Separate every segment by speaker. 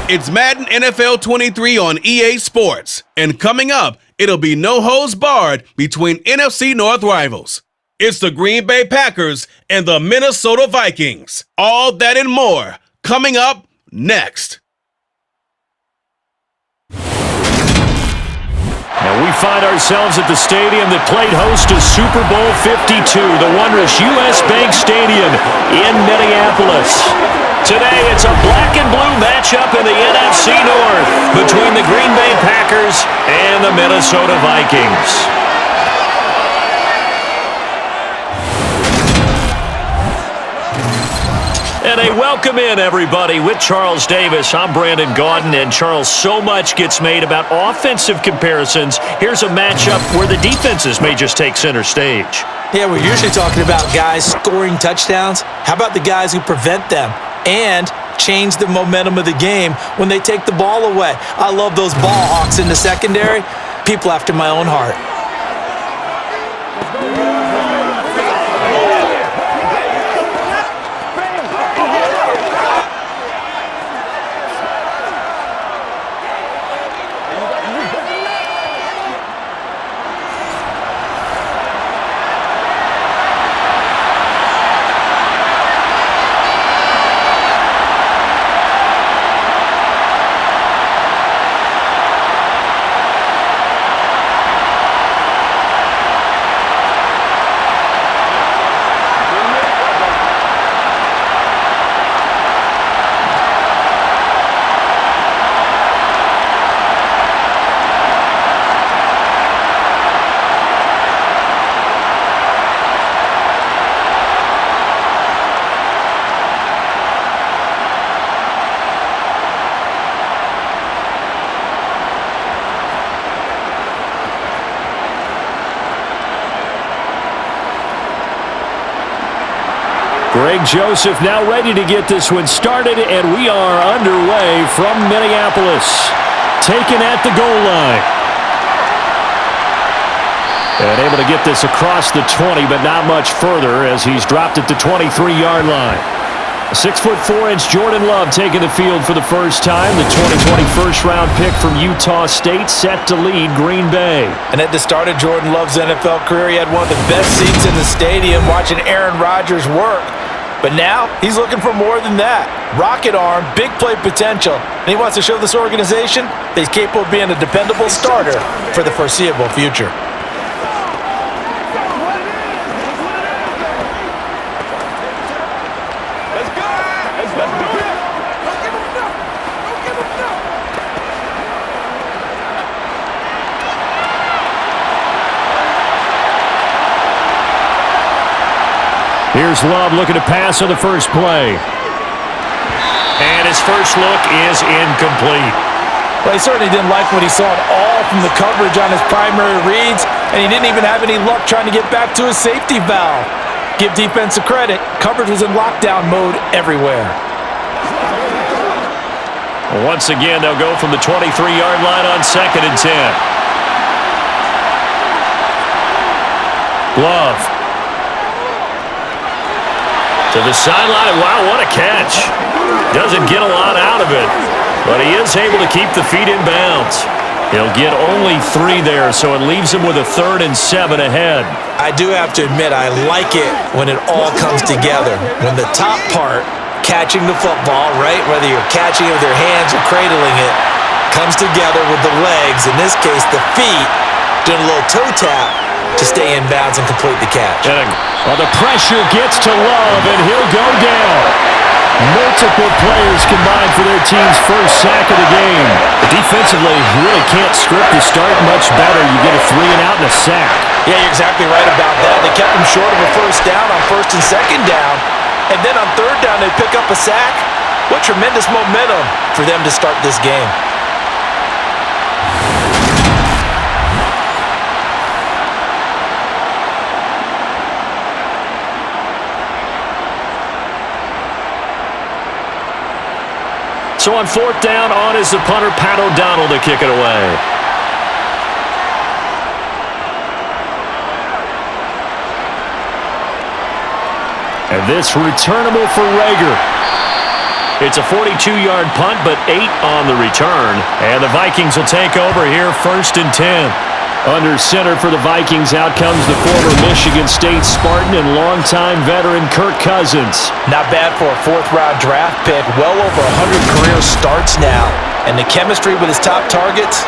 Speaker 1: It's Madden NFL 23 on EA Sports. And coming up, it'll be no holds barred between NFC North rivals. It's the Green Bay Packers and the Minnesota Vikings. All that and more coming up next.
Speaker 2: And we find ourselves at the stadium that played host to Super Bowl 52, the wondrous U.S. Bank Stadium in Minneapolis. Today, it's a black and blue matchup in the NFC North between the Green Bay Packers and the Minnesota Vikings. And a welcome in, everybody, with Charles Davis. I'm Brandon Gaudin, and Charles, so much gets made about offensive comparisons. Here's a matchup where the defenses may just take center stage.
Speaker 3: Yeah, we're usually talking about guys scoring touchdowns. How about the guys who prevent them and change the momentum of the game when they take the ball away? I love those ball hawks in the secondary. People after my own heart.
Speaker 2: Greg Joseph now ready to get this one started, and we are underway from Minneapolis. Taken at the goal line. And able to get this across the 20, but not much further as he's dropped at the 23-yard line. A 6'4" Jordan Love taking the field for the first time. The 2020 first-round pick from Utah State set to lead Green Bay.
Speaker 3: And at the start of Jordan Love's NFL career, he had one of the best seats in the stadium watching Aaron Rodgers work. But now, he's looking for more than that. Rocket arm, big play potential. And he wants to show this organization that he's capable of being a dependable starter for the foreseeable future.
Speaker 2: Here's Love looking to pass on the first play. And his first look is incomplete.
Speaker 3: Well, he certainly didn't like what he saw at all from the coverage on his primary reads, and he didn't even have any luck trying to get back to his safety valve. Give defense a credit. Coverage was in lockdown mode everywhere.
Speaker 2: Once again, they'll go from the 23-yard line on 2nd and 10. Love. To the sideline, and wow, what a catch. Doesn't get a lot out of it, but he is able to keep the feet in bounds. He'll get only 3 there, so it leaves him with a 3rd and 7 ahead.
Speaker 3: I do have to admit, I like it when it all comes together. When the top part, catching the football, right, whether you're catching it with your hands or cradling it, comes together with the legs, in this case the feet, doing a little toe tap to stay in bounds and complete the catch.
Speaker 2: Well, the pressure gets to Love, and he'll go down. Multiple players combined for their team's first sack of the game. Defensively, you really can't script the start much better. You get a 3 and out and a sack.
Speaker 3: Yeah, you're exactly right about that. They kept him short of a first down on 1st and 2nd down, and then on 3rd down they pick up a sack. What tremendous momentum for them to start this game.
Speaker 2: So on 4th down, on is the punter, Pat O'Donnell, to kick it away. And this returnable for Rager. It's a 42-yard punt, but 8 on the return. And the Vikings will take over here, 1st and 10. Under center for the Vikings, out comes the former Michigan State Spartan and longtime veteran Kirk Cousins.
Speaker 3: Not bad for a 4th-round draft pick. Well over 100 career starts now. And the chemistry with his top targets,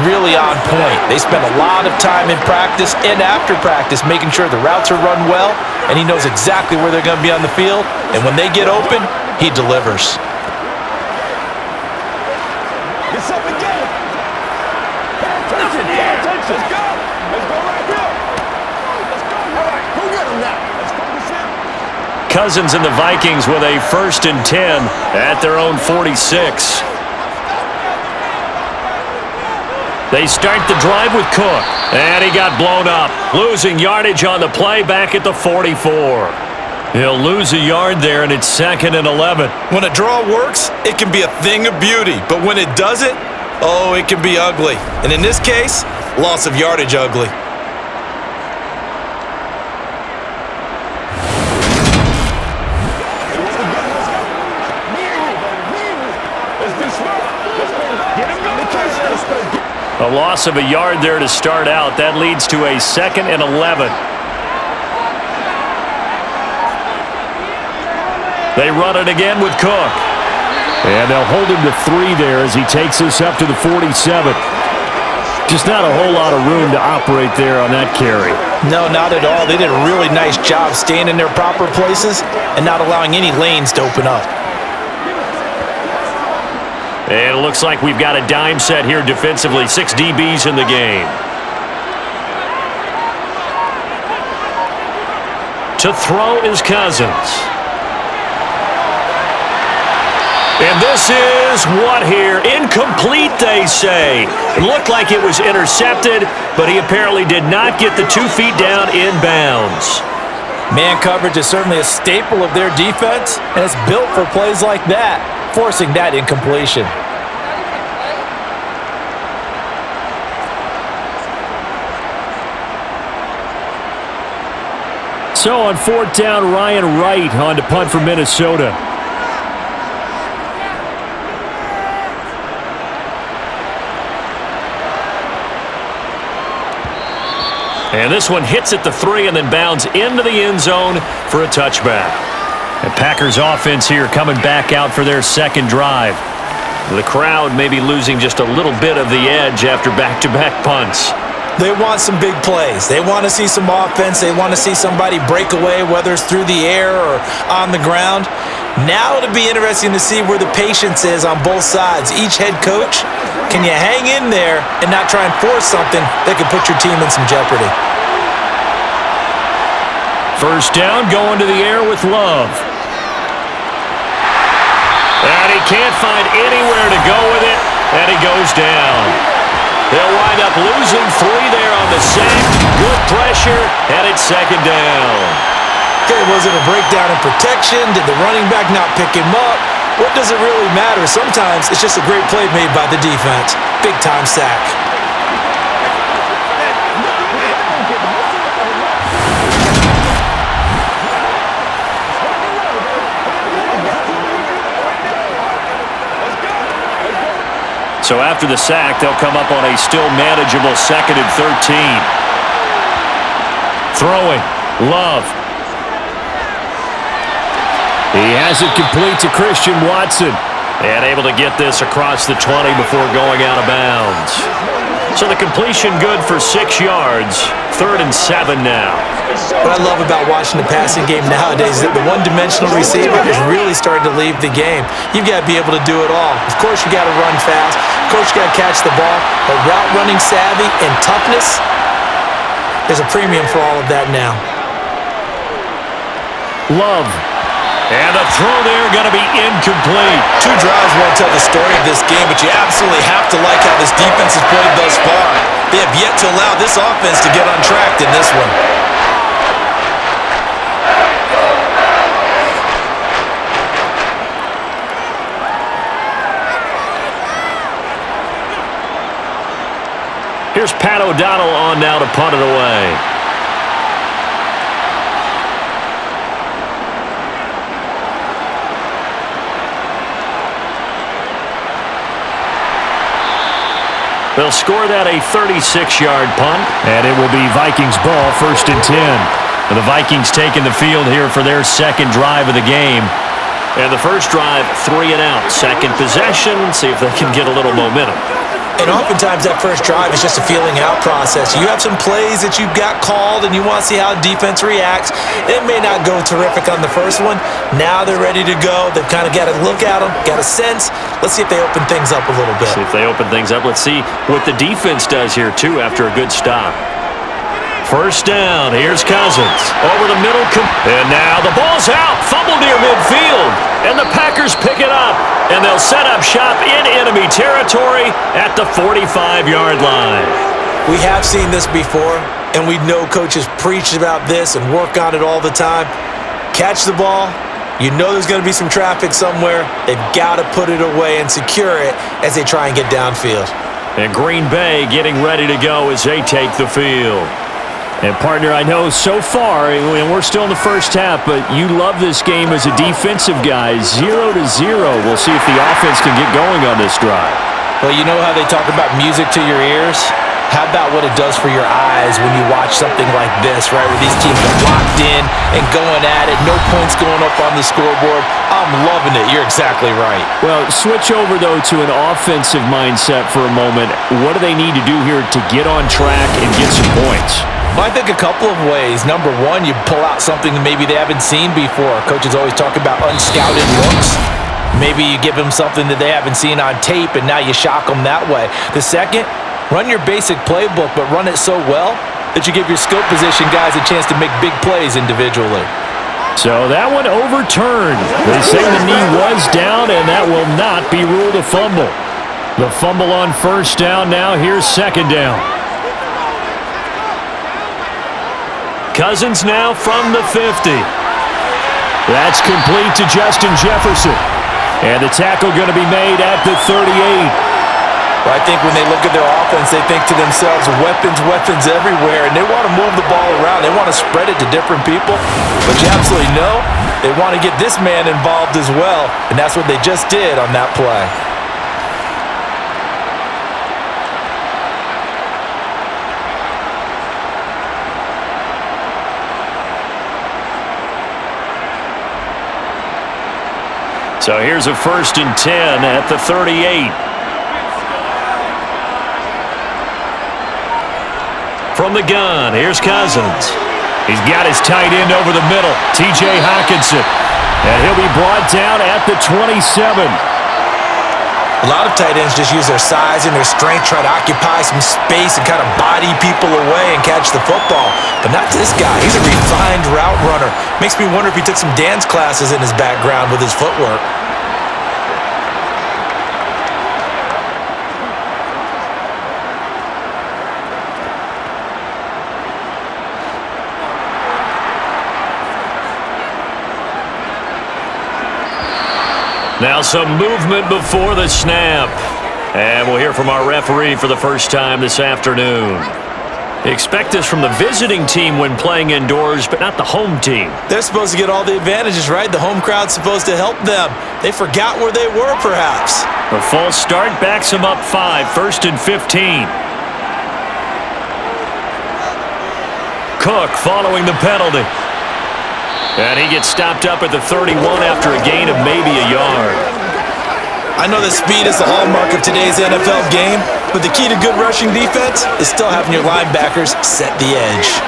Speaker 3: really on point. They spend a lot of time in practice and after practice making sure the routes are run well, and he knows exactly where they're going to be on the field. And when they get open, he delivers.
Speaker 2: Cousins and the Vikings with a 1st and 10 at their own 46. They start the drive with Cook, and he got blown up, losing yardage on the play back at the 44. He'll lose a yard there, and it's 2nd and 11.
Speaker 3: When a draw works, it can be a thing of beauty, but when it doesn't, oh, it can be ugly. And in this case, loss of yardage ugly.
Speaker 2: A loss of a yard there to start out. That leads to a 2nd and 11. They run it again with Cook. And they'll hold him to 3 there as he takes us up to the 47. Just not a whole lot of room to operate there on that carry.
Speaker 3: No, not at all. They did a really nice job staying in their proper places and not allowing any lanes to open up.
Speaker 2: And it looks like we've got a dime set here defensively. 6 DBs in the game. To throw is Cousins. And this is what here? Incomplete, they say. It looked like it was intercepted, but he apparently did not get the 2 feet down in bounds.
Speaker 3: Man coverage is certainly a staple of their defense, and it's built for plays like that, forcing that incompletion.
Speaker 2: So on 4th down, Ryan Wright on to punt for Minnesota. And this one hits at the 3 and then bounds into the end zone for a touchback. And Packers offense here coming back out for their 2nd drive. The crowd may be losing just a little bit of the edge after back-to-back punts.
Speaker 3: They want some big plays. They want to see some offense. They want to see somebody break away, whether it's through the air or on the ground. Now it'll be interesting to see where the patience is on both sides. Each head coach, can you hang in there and not try and force something that could put your team in some jeopardy?
Speaker 2: 1st down, going to the air with Love. And he can't find anywhere to go with it, and he goes down. They'll wind up losing 3 there on the sack. Good pressure, and it's 2nd down.
Speaker 3: Okay, was it a breakdown in protection? Did the running back not pick him up? What does it really matter? Sometimes it's just a great play made by the defense. Big-time sack.
Speaker 2: So after the sack, they'll come up on a still manageable 2nd and 13. Throwing, Love. He has it complete to Christian Watson. And able to get this across the 20 before going out of bounds. So the completion good for 6 yards. 3rd and 7 now.
Speaker 3: What I love about watching the passing game nowadays is that the one-dimensional receiver is really starting to leave the game. You've got to be able to do it all. Of course, you got to run fast. Of course, you got to catch the ball. But route running savvy and toughness, there's a premium for all of that now.
Speaker 2: Love. And a throw there going to be incomplete.
Speaker 3: 2 drives won't tell the story of this game, but you absolutely have to like how this defense has played thus far. They have yet to allow this offense to get untracked in this one.
Speaker 2: Here's Pat O'Donnell on now to punt it away. They'll score that a 36-yard punt, and it will be Vikings ball, 1st and 10. And the Vikings taking the field here for their second drive of the game. And the first drive, 3 and out. Second possession, see if they can get a little momentum.
Speaker 3: And oftentimes that first drive is just a feeling out process. You have some plays that you've got called and you want to see how defense reacts. It may not go terrific on the first one. Now they're ready to go. They've kind of got to look at them, got a sense. Let's see if they open things up a little bit.
Speaker 2: See if they open things up. Let's see what the defense does here, too, after a good stop. First down, here's Cousins. Over the middle, and now the ball's out. Fumble near midfield, and the Packers pick it up. And they'll set up shop in enemy territory at the 45-yard line.
Speaker 3: We have seen this before, and we know coaches preach about this and work on it all the time. Catch the ball. You know there's going to be some traffic somewhere. They've got to put it away and secure it as they try and get downfield.
Speaker 2: And Green Bay getting ready to go as they take the field. And, partner, I know so far, and we're still in the first half, but you love this game as a defensive guy. 0-0. We'll see if the offense can get going on this drive.
Speaker 3: Well, you know how they talk about music to your ears? How about what it does for your eyes when you watch something like this, right, where these teams are locked in and going at it, no points going up on the scoreboard? I'm loving it. You're exactly right.
Speaker 2: Well, switch over, though, to an offensive mindset for a moment. What do they need to do here to get on track and get some points?
Speaker 3: Well, I think a couple of ways. Number one, you pull out something that maybe they haven't seen before. Coaches always talk about unscouted looks. Maybe you give them something that they haven't seen on tape, and now you shock them that way. The second, run your basic playbook, but run it so well that you give your skill position guys a chance to make big plays individually.
Speaker 2: So that one overturned. They say the knee was down, and that will not be ruled a fumble. The fumble on first down now. Here's second down. Cousins now from the 50. That's complete to Justin Jefferson. And the tackle going to be made at the 38.
Speaker 3: Well, I think when they look at their offense, they think to themselves, weapons, weapons everywhere, and they want to move the ball around. They want to spread it to different people. But you absolutely know they want to get this man involved as well, and that's what they just did on that play.
Speaker 2: So here's a 1st and 10 at the 38. From the gun, here's Cousins. He's got his tight end over the middle, T.J. Hockenson. And he'll be brought down at the 27.
Speaker 3: A lot of tight ends just use their size and their strength, try to occupy some space and kind of body people away and catch the football. But not this guy. He's a refined route runner. Makes me wonder if he took some dance classes in his background with his footwork.
Speaker 2: Now some movement before the snap. And we'll hear from our referee for the first time this afternoon. Expect this from the visiting team when playing indoors, but not the home team.
Speaker 3: They're supposed to get all the advantages, right? The home crowd's supposed to help them. They forgot where they were, perhaps.
Speaker 2: A false start backs them up 5, 1st and 15. Cook following the penalty. And he gets stopped up at the 31 after a gain of maybe a yard.
Speaker 3: I know that speed is the hallmark of today's NFL game, but the key to good rushing defense is still having your linebackers set the edge.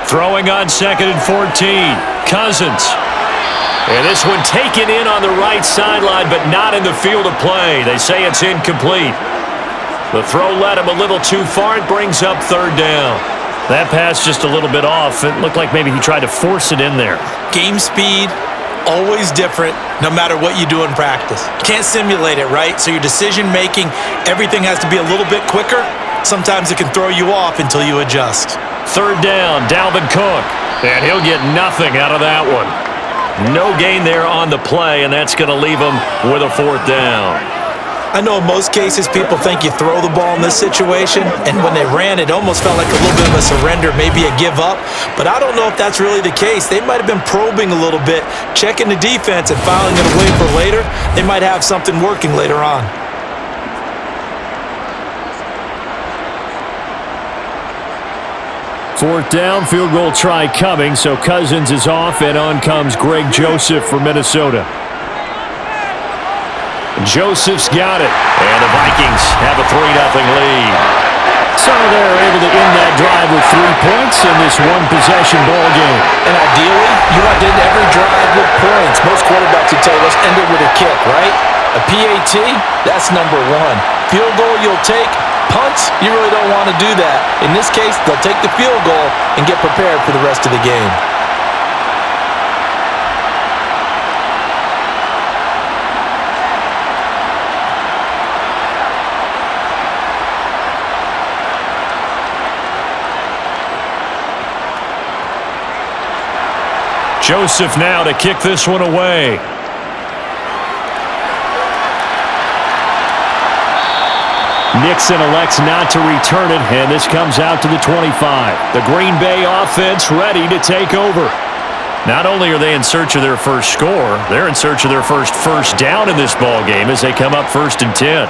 Speaker 2: Throwing on 2nd and 14. Cousins. And this one taken in on the right sideline, but not in the field of play. They say it's incomplete. The throw led him a little too far. It brings up 3rd down. That pass just a little bit off. It looked like maybe he tried to force it in there.
Speaker 3: Game speed, always different, no matter what you do in practice. Can't simulate it, right? So your decision-making, everything has to be a little bit quicker. Sometimes it can throw you off until you adjust.
Speaker 2: 3rd down, Dalvin Cook. And he'll get nothing out of that one. No gain there on the play, and that's going to leave him with a 4th down.
Speaker 3: I know in most cases people think you throw the ball in this situation, and when they ran, it almost felt like a little bit of a surrender, maybe a give up. But I don't know if that's really the case. They might have been probing a little bit, checking the defense and filing it away for later. They might have something working later on.
Speaker 2: Fourth down, field goal try coming, so Cousins is off, and on comes Greg Joseph for Minnesota. Joseph's got it, and the Vikings have a 3-0 lead. So they're able to end that drive with 3 points in this one-possession ball game.
Speaker 3: And ideally, you want to end every drive with points. Most quarterbacks would tell you, let's end it with a kick, right? A PAT, that's number one. Field goal you'll take. Punts, you really don't want to do that. In this case, they'll take the field goal and get prepared for the rest of the game.
Speaker 2: Joseph now to kick this one away. Nixon elects not to return it, and this comes out to the 25. The Green Bay offense ready to take over. Not only are they in search of their first score, they're in search of their first down in this ball game as they come up 1st and 10.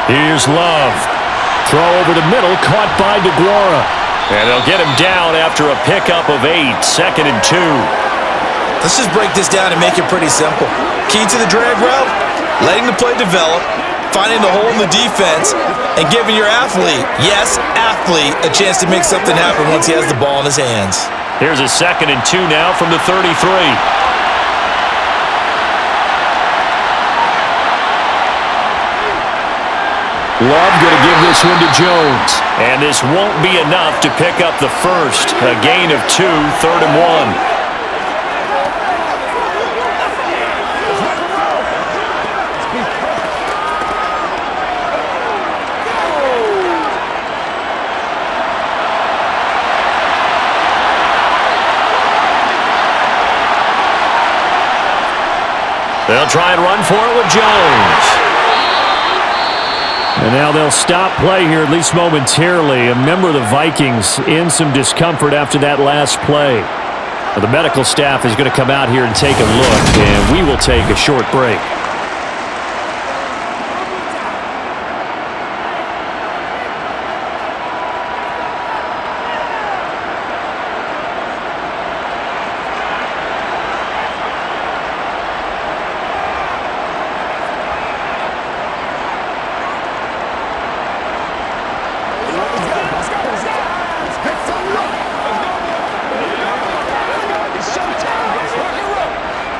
Speaker 2: Here's Love. Throw over the middle, caught by DeGuara. And they'll get him down after a pickup of 8, 2nd and 2.
Speaker 3: Let's just break this down and make it pretty simple. Key to the drag route, letting the play develop, finding the hole in the defense, and giving your athlete, yes, athlete, a chance to make something happen once he has the ball in his hands.
Speaker 2: Here's a 2nd and 2 now from the 33. Love going to give this one to Jones. And this won't be enough to pick up the first. A gain of 2, 3rd and 1. They'll try and run for it with Jones. And now they'll stop play here, at least momentarily. A member of the Vikings in some discomfort after that last play. The medical staff is going to come out here and take a look, and we will take a short break.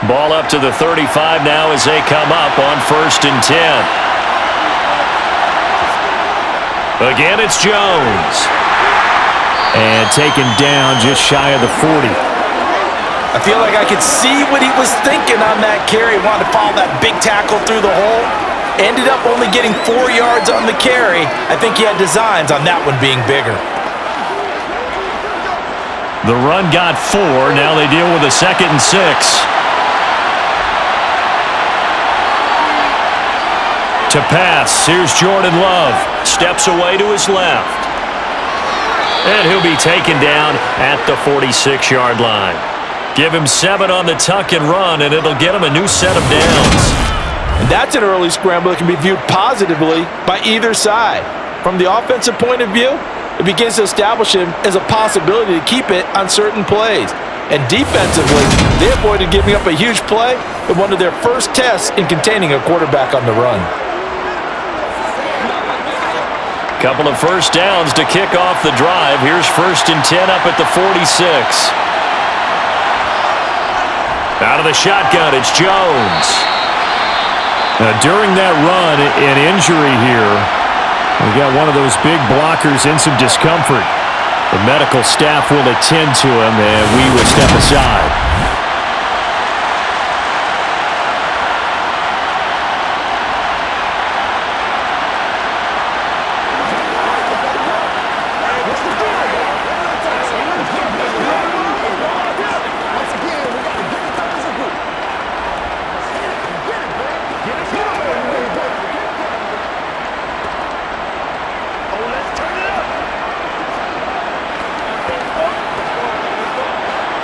Speaker 2: Ball up to the 35 now as they come up on 1st and 10. Again, it's Jones. And taken down just shy of the 40.
Speaker 3: I feel like I could see what he was thinking on that carry. Wanted to follow that big tackle through the hole. Ended up only getting 4 yards on the carry. I think he had designs on that one being bigger.
Speaker 2: The run got 4. Now they deal with a 2nd and 6. To pass, here's Jordan Love. Steps away to his left. And he'll be taken down at the 46-yard line. Give him 7 on the tuck and run, and it'll get him a new set of downs.
Speaker 3: And that's an early scramble that can be viewed positively by either side. From the offensive point of view, it begins to establish him as a possibility to keep it on certain plays. And defensively, they avoided giving up a huge play in one of their first tests in containing a quarterback on the run.
Speaker 2: Couple of first downs to kick off the drive. Here's 1st and 10 up at the 46. Out of the shotgun, it's Jones. Now, during that run, an injury here. We got one of those big blockers in some discomfort. The medical staff will attend to him, and we will step aside.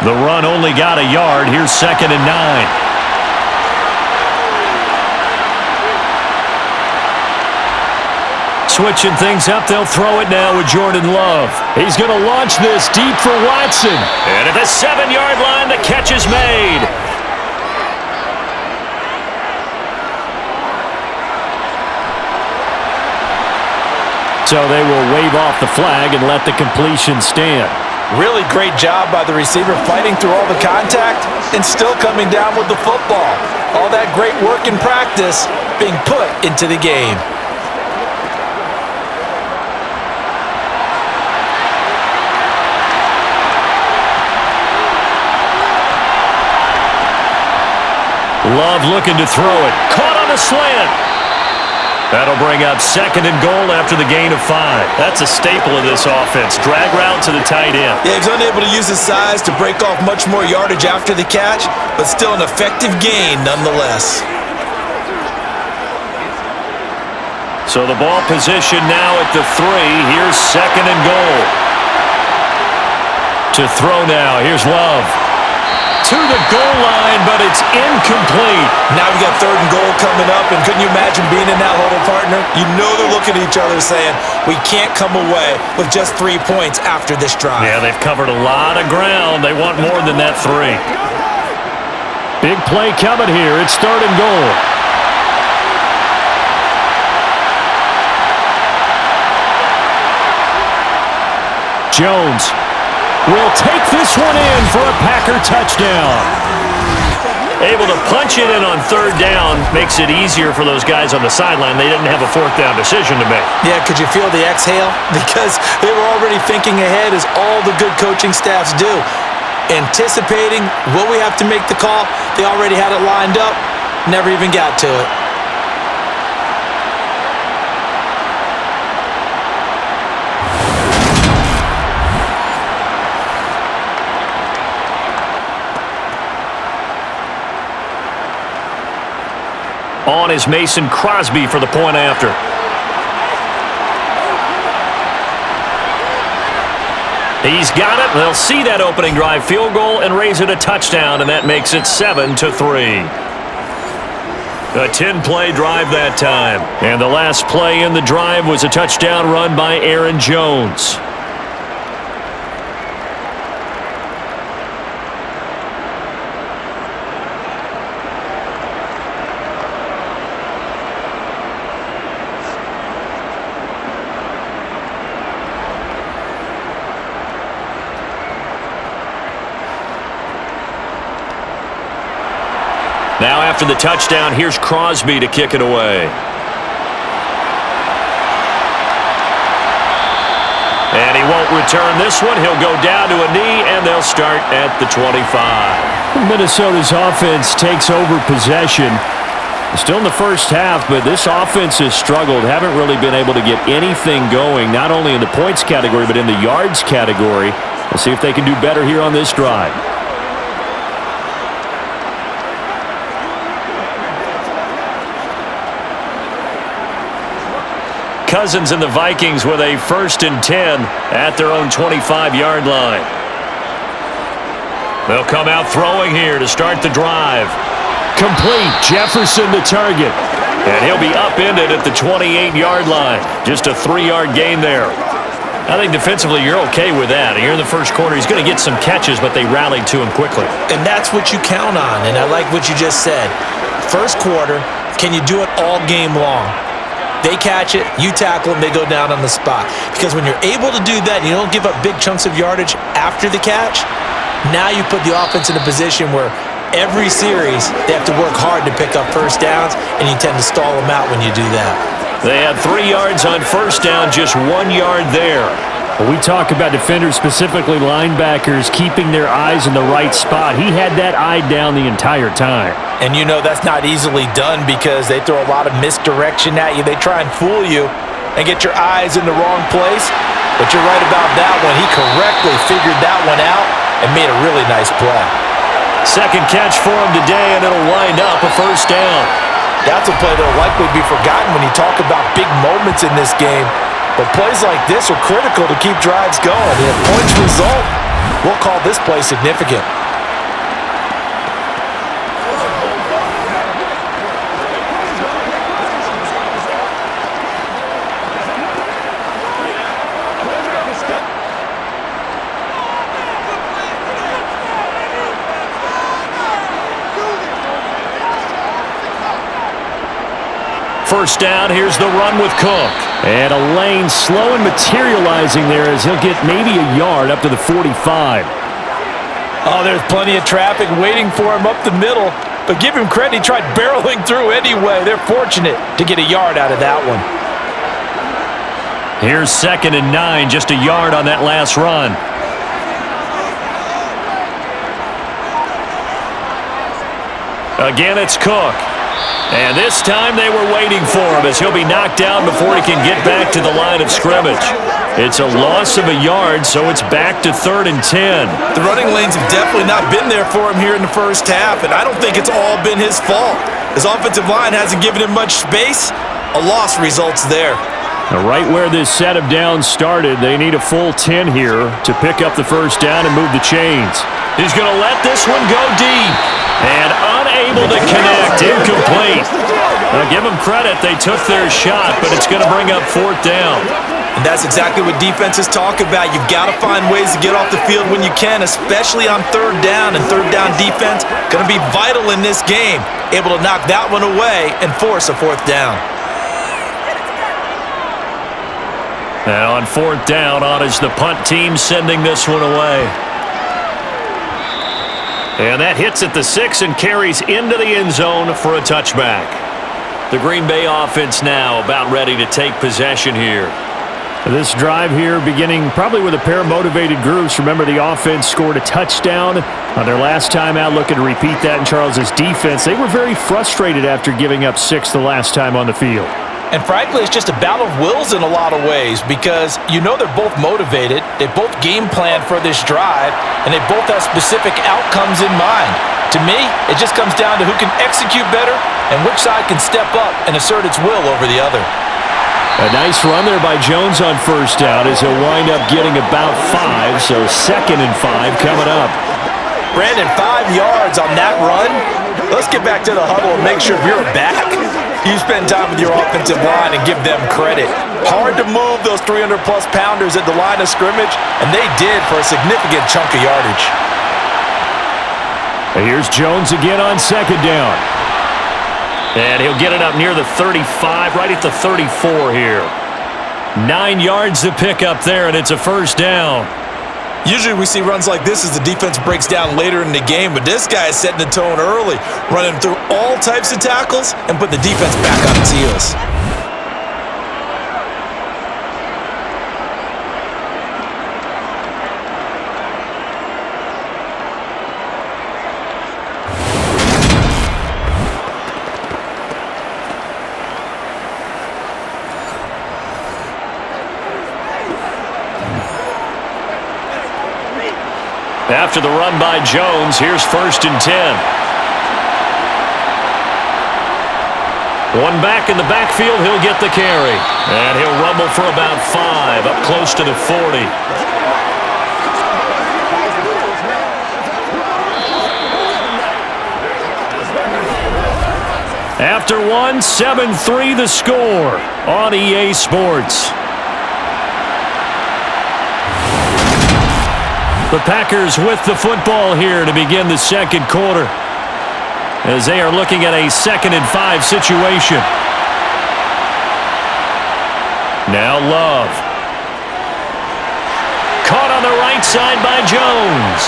Speaker 2: The run only got a yard. Here's 2nd and 9. Switching things up, they'll throw it now with Jordan Love. He's going to launch this deep for Watson. And at the 7-yard line, the catch is made. So they will wave off the flag and let the completion stand.
Speaker 3: Really great job by the receiver fighting through all the contact and still coming down with the football. All that great work in practice being put into the game.
Speaker 2: Love looking to throw it. Caught on a slant. That'll bring up 2nd and goal after the gain of 5. That's a staple of this offense. Drag route to the tight end.
Speaker 3: Yeah, he's unable to use his size to break off much more yardage after the catch, but still an effective gain nonetheless.
Speaker 2: So the ball position now at the 3. Here's 2nd and goal. To throw now. Here's Love. To the goal line, but it's incomplete.
Speaker 3: Now we got 3rd and goal coming up, and couldn't you imagine being in that huddle, partner? You know they're looking at each other saying, we can't come away with just 3 points after this drive.
Speaker 2: Yeah, they've covered a lot of ground. They want more than that 3. Big play coming here. It's 3rd and goal. Jones will take this one in for a Packer touchdown. Able to punch it in on 3rd down makes it easier for those guys on the sideline. They didn't have a 4th down decision to make.
Speaker 3: Yeah, could you feel the exhale? Because they were already thinking ahead, as all the good coaching staffs do. Anticipating, will we have to make the call? They already had it lined up, never even got to it.
Speaker 2: On is Mason Crosby for the point after. He's got it. They'll see that opening drive field goal and raise it a touchdown, and that makes it 7-3. A 10-play drive that time. And the last play in the drive was a touchdown run by Aaron Jones. Now after the touchdown, here's Crosby to kick it away. And he won't return this one. He'll go down to a knee, and they'll start at the 25. Minnesota's offense takes over possession. Still in the first half, but this offense has struggled. Haven't really been able to get anything going, not only in the points category, but in the yards category. We'll see if they can do better here on this drive. Cousins and the Vikings with a 1st and 10 at their own 25-yard line. They'll come out throwing here to start the drive. Complete. Jefferson the target. And he'll be upended at the 28-yard line. Just a 3-yard gain there. I think defensively you're okay with that. Here in the first quarter, he's going to get some catches, but they rallied to him quickly.
Speaker 3: And that's what you count on, and I like what you just said. First quarter, can you do it all game long? They catch it, you tackle them, they go down on the spot. Because when you're able to do that and you don't give up big chunks of yardage after the catch, now you put the offense in a position where every series they have to work hard to pick up 1st downs, and you tend to stall them out when you do that.
Speaker 2: They had 3 yards on 1st down, just 1 yard there. We talk about defenders, specifically linebackers, keeping their eyes in the right spot. He had that eye down the entire time.
Speaker 3: And you know that's not easily done because they throw a lot of misdirection at you. They try and fool you and get your eyes in the wrong place. But you're right about that one. He correctly figured that one out and made a really nice play.
Speaker 2: Second catch for him today, and it'll wind up a 1st down.
Speaker 3: That's a play that will likely be forgotten when you talk about big moments in this game. But plays like this are critical to keep drives going. And if points result, we'll call this play significant.
Speaker 2: First down, here's the run with Cook. And a lane slow and materializing there as he'll get maybe a yard up to the 45.
Speaker 3: Oh, there's plenty of traffic waiting for him up the middle. But give him credit, he tried barreling through anyway. They're fortunate to get a yard out of that one.
Speaker 2: Here's 2nd and 9, just a yard on that last run. Again, it's Cook. And this time they were waiting for him as he'll be knocked down before he can get back to the line of scrimmage. It's a loss of a yard, so it's back to 3rd and 10.
Speaker 3: The running lanes have definitely not been there for him here in the first half, and I don't think it's all been his fault. His offensive line hasn't given him much space. A loss results there.
Speaker 2: Right where this set of downs started, they need a full 10 here to pick up the first down and move the chains. He's going to let this one go deep. And unable to connect, incomplete. Now give them credit, they took their shot, but it's going to bring up 4th down.
Speaker 3: And that's exactly what defenses talk about. You've got to find ways to get off the field when you can, especially on 3rd down. And 3rd down defense going to be vital in this game. Able to knock that one away and force a 4th down.
Speaker 2: Now on 4th down, on is the punt team sending this one away. And that hits at the 6 and carries into the end zone for a touchback. The Green Bay offense now about ready to take possession here. This drive here beginning probably with a pair of motivated groups. Remember, the offense scored a touchdown on their last time out, looking to repeat that in Charles's defense. They were very frustrated after giving up 6 the last time on the field.
Speaker 3: And frankly, it's just a battle of wills in a lot of ways because you know they're both motivated, they both game plan for this drive, and they both have specific outcomes in mind. To me, it just comes down to who can execute better and which side can step up and assert its will over the other.
Speaker 2: A nice run there by Jones on first down as he'll wind up getting about 5, so 2nd and 5 coming up.
Speaker 3: Brandon, 5 yards on that run. Let's get back to the huddle and make sure you're back. You spend time with your offensive line and give them credit. Hard to move those 300-plus pounders at the line of scrimmage, and they did for a significant chunk of yardage.
Speaker 2: And here's Jones again on 2nd down. And he'll get it up near the 35, right at the 34 here. 9 yards to pick up there, and it's a first down.
Speaker 3: Usually we see runs like this as the defense breaks down later in the game, but this guy is setting the tone early, running through all types of tackles and putting the defense back on its heels.
Speaker 2: After the run by Jones, here's 1st and 10. One back in the backfield, he'll get the carry. And he'll rumble for about 5, up close to the 40. After one, 7-3 the score on EA Sports. The Packers with the football here to begin the 2nd quarter as they are looking at a 2nd and 5 situation. Now Love. Caught on the right side by Jones.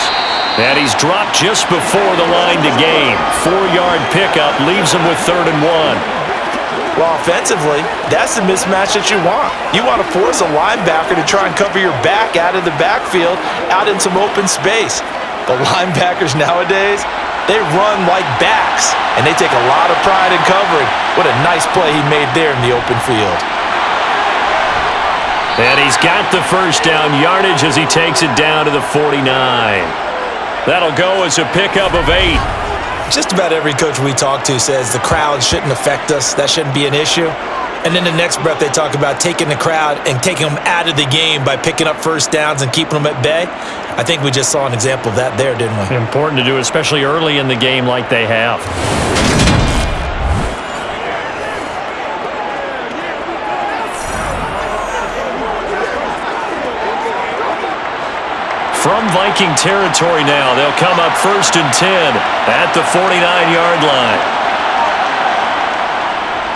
Speaker 2: And he's dropped just before the line to gain. 4-yard pickup leaves him with 3rd and 1.
Speaker 3: Well, offensively, that's the mismatch that you want. You want to force a linebacker to try and cover your back out of the backfield, out in some open space. The linebackers nowadays, they run like backs, and they take a lot of pride in covering. What a nice play he made there in the open field.
Speaker 2: And he's got the first down yardage as he takes it down to the 49. That'll go as a pickup of 8.
Speaker 3: Just about every coach we talk to says the crowd shouldn't affect us. That shouldn't be an issue. And then the next breath they talk about taking the crowd and taking them out of the game by picking up first downs and keeping them at bay. I think we just saw an example of that there, didn't we?
Speaker 2: Important to do, especially early in the game like they have. From Viking territory now, they'll come up 1st and 10 at the 49-yard line.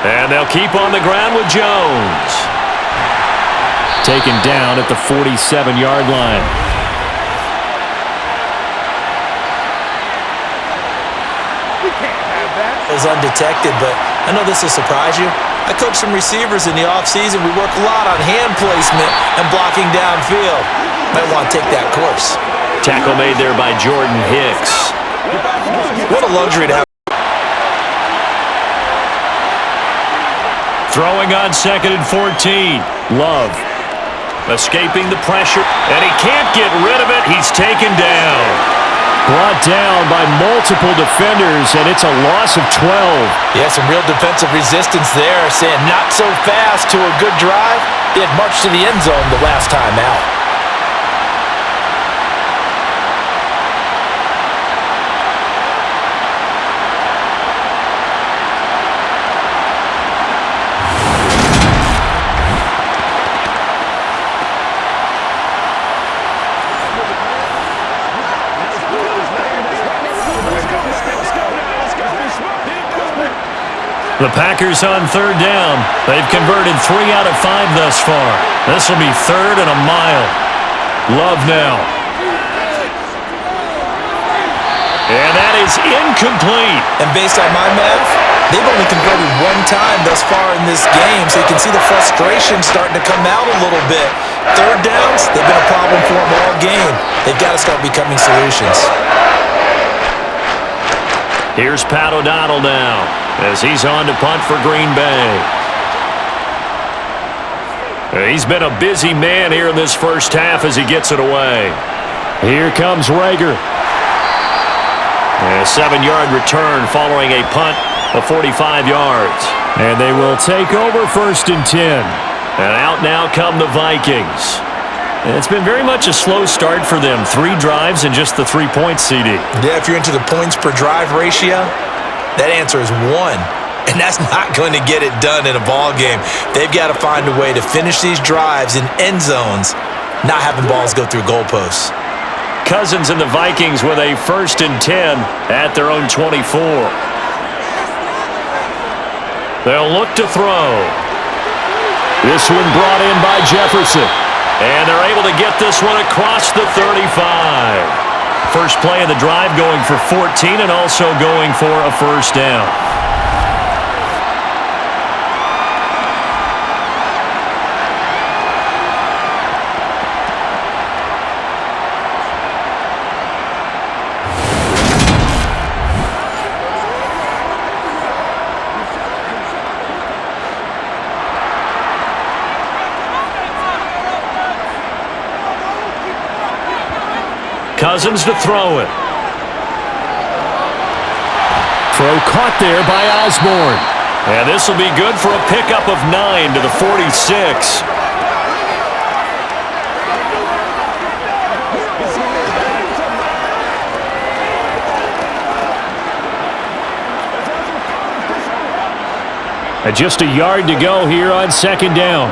Speaker 2: And they'll keep on the ground with Jones. Taken down at the 47-yard line.
Speaker 3: Is undetected, but I know this will surprise you. I coach some receivers in the offseason. We work a lot on hand placement and blocking downfield. Might want to take that course.
Speaker 2: Tackle made there by Jordan Hicks.
Speaker 3: What a luxury to have.
Speaker 2: Throwing on 2nd and 14. Love escaping the pressure, and he can't get rid of it. He's taken down. Brought down by multiple defenders, and it's a loss of 12.
Speaker 3: Yeah, some real defensive resistance there, saying not so fast to a good drive. They had marched to the end zone the last time out.
Speaker 2: The Packers on 3rd down. They've converted 3 out of 5 thus far. This will be 3rd and a mile. Love now. And that is incomplete.
Speaker 3: And based on my math, they've only converted 1 time thus far in this game, so you can see the frustration starting to come out a little bit. 3rd downs, they've been a problem for them all game. They've got to start becoming solutions.
Speaker 2: Here's Pat O'Donnell now, as he's on to punt for Green Bay. He's been a busy man here in this first half as he gets it away. Here comes Rager. A 7-yard return following a punt of 45 yards. And they will take over 1st and 10. And out now come the Vikings. It's been very much a slow start for them. 3 drives and just the 3 points, CD.
Speaker 3: Yeah, if you're into the points per drive ratio, that answer is 1. And that's not going to get it done in a ball game. They've got to find a way to finish these drives in end zones, not having balls go through goalposts.
Speaker 2: Cousins and the Vikings with a 1st and 10 at their own 24. They'll look to throw. This one brought in by Jefferson. And they're able to get this one across the 35. First play of the drive going for 14 and also going for a 1st down. Cousins to throw it. Throw caught there by Osborne. And this will be good for a pickup of 9 to the 46. And just a yard to go here on 2nd down.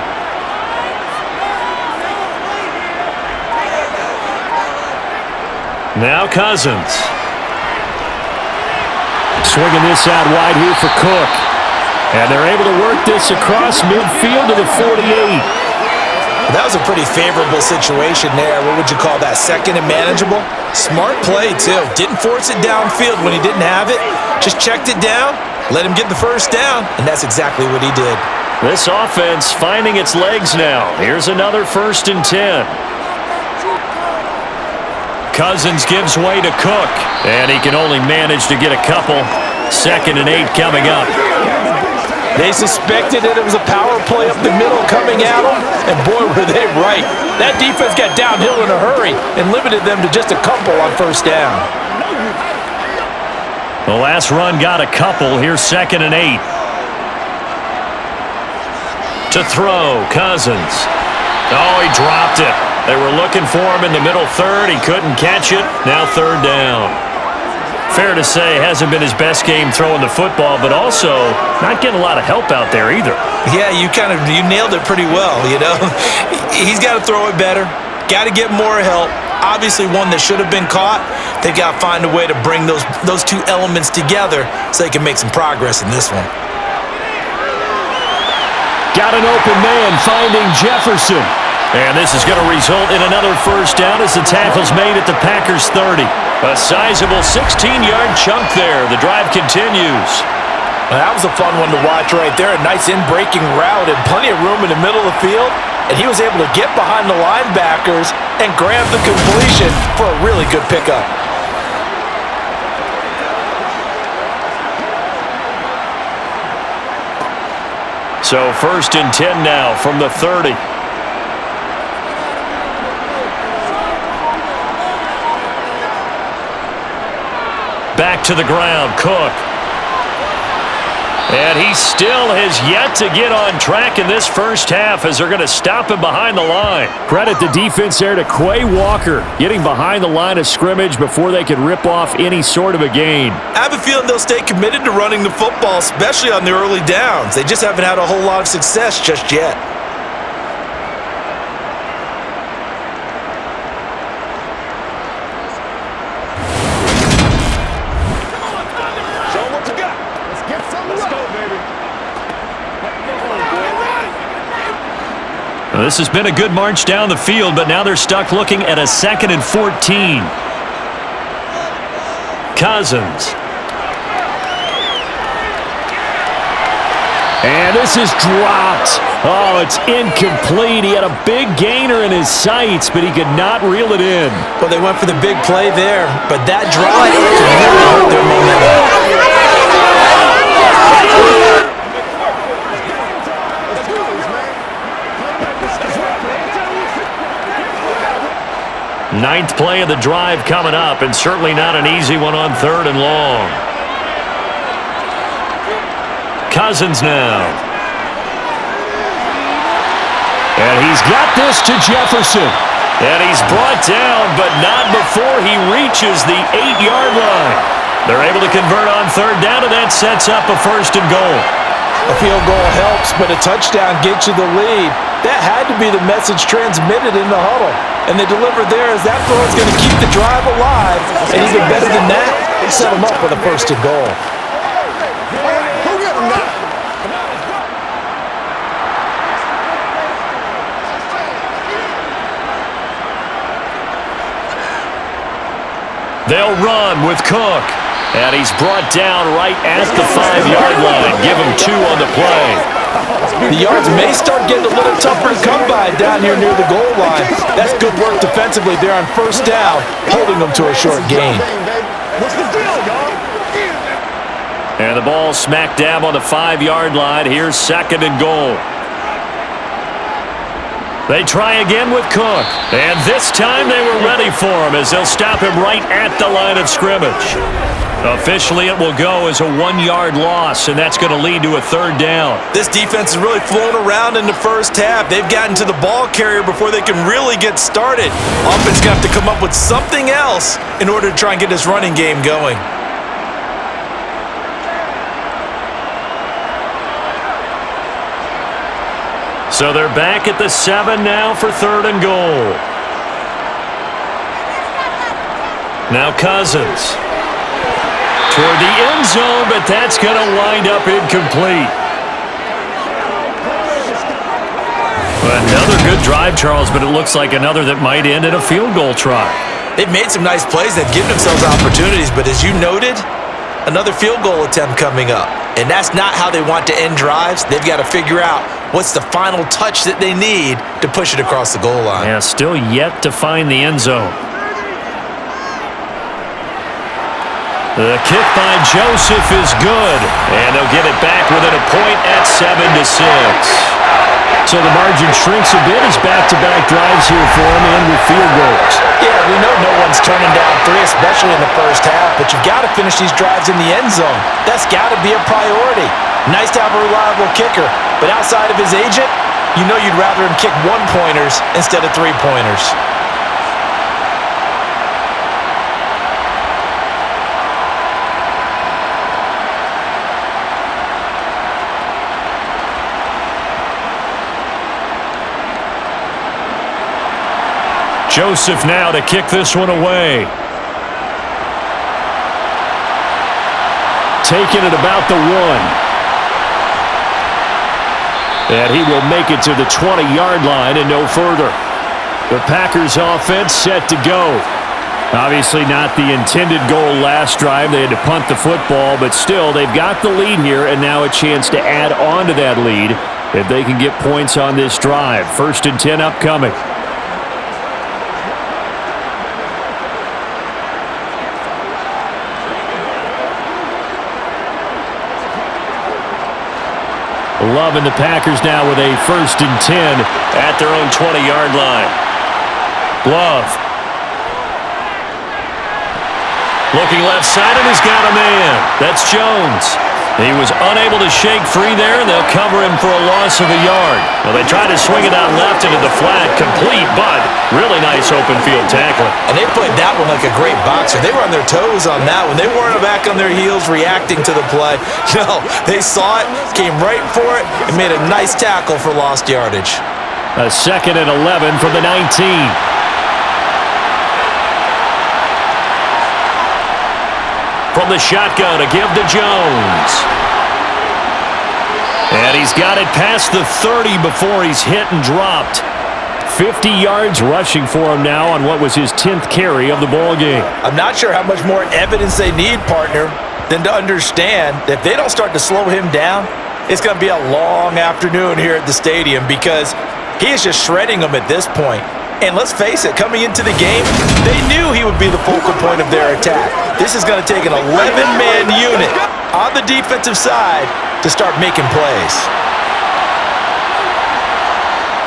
Speaker 2: Now Cousins. Swinging this out wide here for Cook. And they're able to work this across midfield to the 48.
Speaker 3: That was a pretty favorable situation there. What would you call that? 2nd and manageable? Smart play, too. Didn't force it downfield when he didn't have it. Just checked it down, let him get the 1st down, and that's exactly what he did.
Speaker 2: This offense finding its legs now. Here's another 1st and 10. Cousins gives way to Cook, and he can only manage to get a couple. 2nd and 8 coming up.
Speaker 3: They suspected that it was a power play up the middle coming at them, and boy, were they right. That defense got downhill in a hurry and limited them to just a couple on 1st down.
Speaker 2: The last run got a couple. Here's 2nd and 8. To throw, Cousins. Oh, he dropped it. They were looking for him in the middle third. He couldn't catch it. Now third down. Fair to say, hasn't been his best game throwing the football, but also not getting a lot of help out there either.
Speaker 3: Yeah, you nailed it pretty well, you know. He's got to throw it better. Got to get more help. Obviously one that should have been caught. They've got to find a way to bring those two elements together so they can make some progress in this one.
Speaker 2: Got an open man finding Jefferson. And this is going to result in another first down as the tackle's made at the Packers' 30. A sizable 16-yard chunk there. The drive continues.
Speaker 3: Well, that was a fun one to watch right there. A nice in-breaking route and plenty of room in the middle of the field. And he was able to get behind the linebackers and grab the completion for a really good pickup.
Speaker 2: So first and 10 now from the 30. Back to the ground, Cook. And he still has yet to get on track in this first half as they're going to stop him behind the line. Credit the defense there to Quay Walker, getting behind the line of scrimmage before they could rip off any sort of a gain.
Speaker 3: I have a feeling they'll stay committed to running the football, especially on the early downs. They just haven't had a whole lot of success just yet.
Speaker 2: Well, this has been a good march down the field, but now they're stuck looking at a 2nd and 14. Cousins. And this is dropped. Oh, it's incomplete. He had a big gainer in his sights, but he could not reel it in.
Speaker 3: Well, they went for the big play there, but that drop could really hurt their momentum.
Speaker 2: Ninth play of the drive coming up, and certainly not an easy one on 3rd and long. Cousins now. And he's got this to Jefferson. And he's brought down, but not before he reaches the 8-yard line. They're able to convert on 3rd down, and that sets up a 1st and goal.
Speaker 3: A field goal helps, but a touchdown gets you the lead. That had to be the message transmitted in the huddle. And they delivered there as that throw is going to keep the drive alive. And even better than that, set them up with a 1st and goal.
Speaker 2: They'll run with Cook. And he's brought down right at the 5-yard line. Give him 2 on the play.
Speaker 3: The yards may start getting a little tougher to come by down here near the goal line. That's good work defensively there on 1st down, holding them to a short gain.
Speaker 2: And the ball smack dab on the 5-yard line. Here's 2nd and goal. They try again with Cook. And this time they were ready for him as they'll stop him right at the line of scrimmage. Officially, it will go as a 1-yard loss, and that's going to lead to a 3rd down.
Speaker 3: This defense has really flown around in the first half. They've gotten to the ball carrier before they can really get started. Offense going to have to come up with something else in order to try and get this running game going.
Speaker 2: So they're back at the 7 now for 3rd and goal. Now Cousins. Toward the end zone, but that's going to wind up incomplete. Another good drive, Charles, but it looks like another that might end in a field goal try.
Speaker 3: They've made some nice plays. They've given themselves opportunities, but as you noted, another field goal attempt coming up. And that's not how they want to end drives. They've got to figure out what's the final touch that they need to push it across the goal line.
Speaker 2: Yeah, still yet to find the end zone. The kick by Joseph is good, and they'll get it back within a point at 7-6. So the margin shrinks a bit as back-to-back drives here for him and with field goals.
Speaker 3: Yeah, we know no one's turning down 3, especially in the first half, but you've got to finish these drives in the end zone. That's got to be a priority. Nice to have a reliable kicker, but outside of his agent, you know you'd rather him kick one-pointers instead of three-pointers.
Speaker 2: Joseph now to kick this one away. Taking it about the 1. And he will make it to the 20-yard line and no further. The Packers offense set to go. Obviously not the intended goal last drive. They had to punt the football, but still they've got the lead here and now a chance to add on to that lead if they can get points on this drive. 1st and 10 upcoming. Love and the Packers now with a 1st and 10 at their own 20-yard line. Love. Looking left side, and he's got a man. That's Jones. He was unable to shake free there, and they'll cover him for a loss of a yard. Well, they tried to swing it out left into the flat, complete, but really nice open field tackling.
Speaker 3: And they played that one like a great boxer. They were on their toes on that one. They weren't back on their heels reacting to the play. No, they saw it, came right for it, and made a nice tackle for lost yardage.
Speaker 2: A 2nd and 11 from the 19. From the shotgun to give to Jones. And he's got it past the 30 before he's hit and dropped. 50 yards rushing for him now on what was his 10th carry of the ball game.
Speaker 3: I'm not sure how much more evidence they need, partner, than to understand that if they don't start to slow him down, it's going to be a long afternoon here at the stadium because he is just shredding them at this point. And let's face it, coming into the game, they knew he would be the focal point of their attack. This is going to take an 11-man unit on the defensive side to start making plays.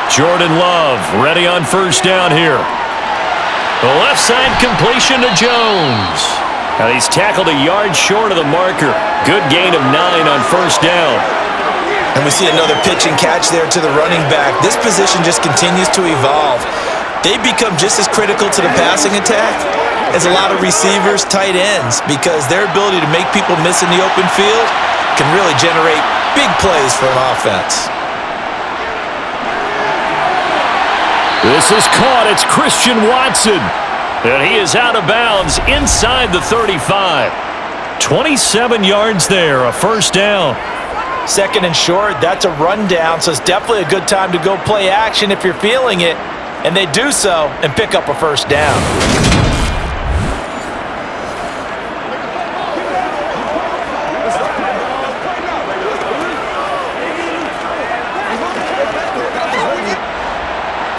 Speaker 2: Jordan Love ready on 1st down here. The left side completion to Jones. Now he's tackled a yard short of the marker. Good gain of 9 on 1st down.
Speaker 3: And we see another pitch and catch there to the running back. This position just continues to evolve. They become just as critical to the passing attack as a lot of receivers, tight ends, because their ability to make people miss in the open field can really generate big plays for an offense.
Speaker 2: This is caught. It's Christian Watson. And he is out of bounds inside the 35. 27 yards there, a 1st down.
Speaker 3: 2nd and short, that's a rundown, so it's definitely a good time to go play action if you're feeling it. And they do so and pick up a 1st down.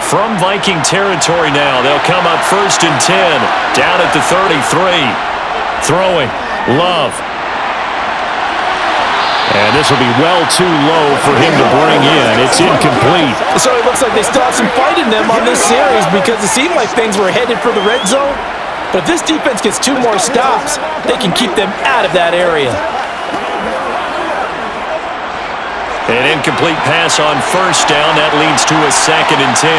Speaker 2: From Viking territory now, they'll come up 1st and 10, down at the 33. Throwing, Love. And this will be well too low for him to bring in. It's incomplete.
Speaker 3: So it looks like they still have some fight in them on this series because it seemed like things were headed for the red zone. But if this defense gets 2 more stops, they can keep them out of that area.
Speaker 2: An incomplete pass on 1st down. That leads to a 2nd and 10.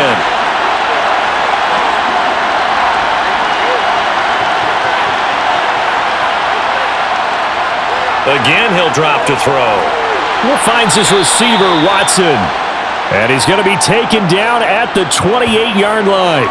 Speaker 2: Again, he'll drop to throw.
Speaker 4: Finds his receiver, Watson.
Speaker 2: And he's going to be taken down at the 28-yard line.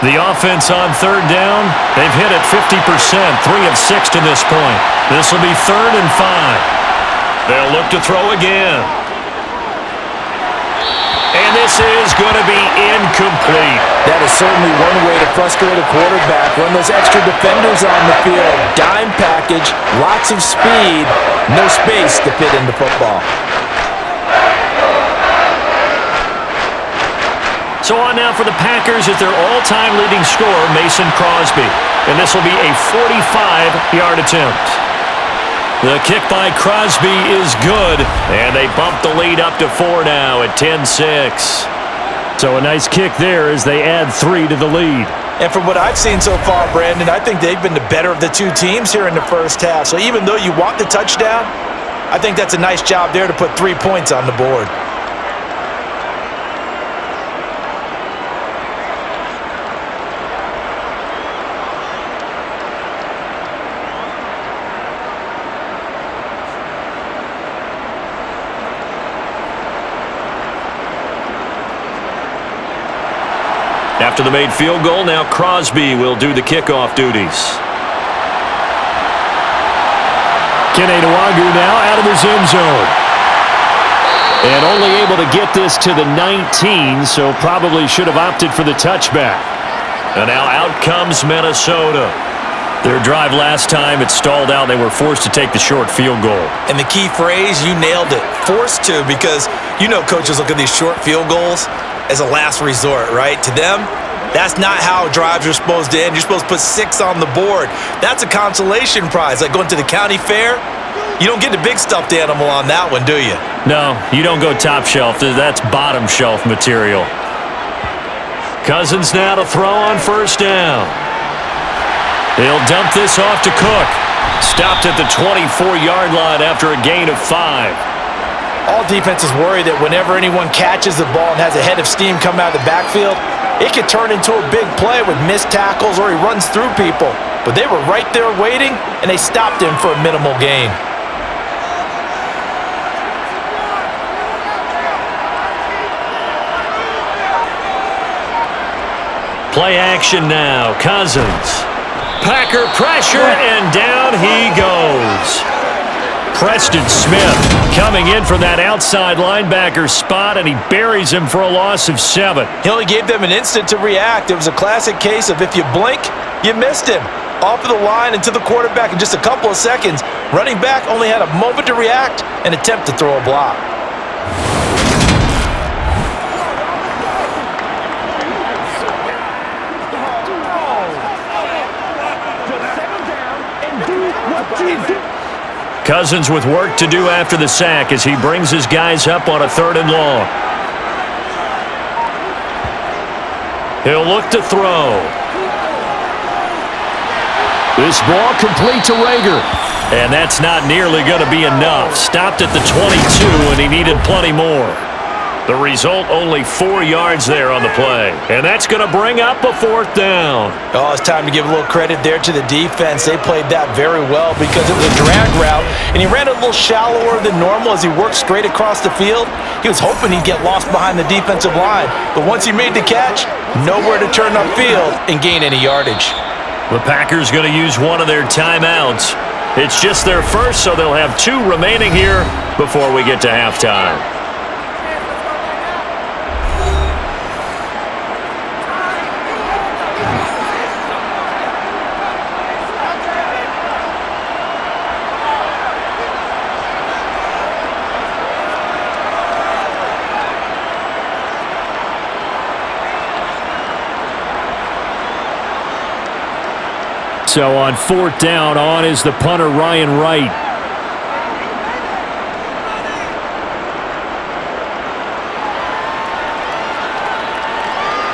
Speaker 2: The offense on 3rd down, they've hit it 50%, 3 of 6 to this point. This will be 3rd and 5. They'll look to throw again. And this is going to be incomplete.
Speaker 3: That is certainly one way to frustrate a quarterback. Run those extra defenders on the field. Dime package, lots of speed, no space to fit in the football.
Speaker 2: So on now for the Packers is their all-time leading scorer, Mason Crosby. And this will be a 45-yard attempt. The kick by Crosby is good, and they bump the lead up to 4 now at 10-6.
Speaker 4: So a nice kick there as they add 3 to the lead.
Speaker 3: And from what I've seen so far, Brandon, I think they've been the better of the two teams here in the first half. So even though you want the touchdown, I think that's a nice job there to put 3 points on the board.
Speaker 2: After the made field goal, now Crosby will do the kickoff duties.
Speaker 4: Kene Nwagu now out of his end zone. And only able to get this to the 19, so probably should have opted for the touchback.
Speaker 2: And now out comes Minnesota. Their drive last time, it stalled out. They were forced to take the short field goal.
Speaker 3: And the key phrase, you nailed it, forced to, because you know coaches look at these short field goals as a last resort, right? To them, that's not how drives are supposed to end. You're supposed to put 6 on the board. That's a consolation prize. Like going to the county fair, you don't get the big stuffed animal on that one, do you?
Speaker 2: No, you don't go top shelf. That's bottom shelf material. Cousins now to throw on first down. He'll dump this off to Cook. Stopped at the 24-yard line after a gain of 5.
Speaker 3: All defenses worry that whenever anyone catches the ball and has a head of steam come out of the backfield, it could turn into a big play with missed tackles or he runs through people. But they were right there waiting, and they stopped him for a minimal gain.
Speaker 2: Play action now. Cousins. Packer pressure, and down he goes. Preston Smith coming in from that outside linebacker spot, and he buries him for a loss of 7.
Speaker 3: He only gave them an instant to react. It was a classic case of if you blink, you missed him. Off of the line and to the quarterback in just a couple of seconds. Running back only had a moment to react and attempt to throw a block.
Speaker 2: Cousins with work to do after the sack as he brings his guys up on a 3rd and long. He'll look to throw.
Speaker 4: This ball complete to Rager.
Speaker 2: And that's not nearly going to be enough. Stopped at the 22, and he needed plenty more. The result, only 4 yards there on the play. And that's going to bring up a 4th down.
Speaker 3: Oh, it's time to give a little credit there to the defense. They played that very well because it was a drag route, and he ran a little shallower than normal as he worked straight across the field. He was hoping he'd get lost behind the defensive line. But once he made the catch, nowhere to turn upfield and gain any yardage.
Speaker 2: The Packers going to use one of their timeouts. It's just their first, so they'll have 2 remaining here before we get to halftime.
Speaker 4: So on 4th down, on is the punter, Ryan Wright.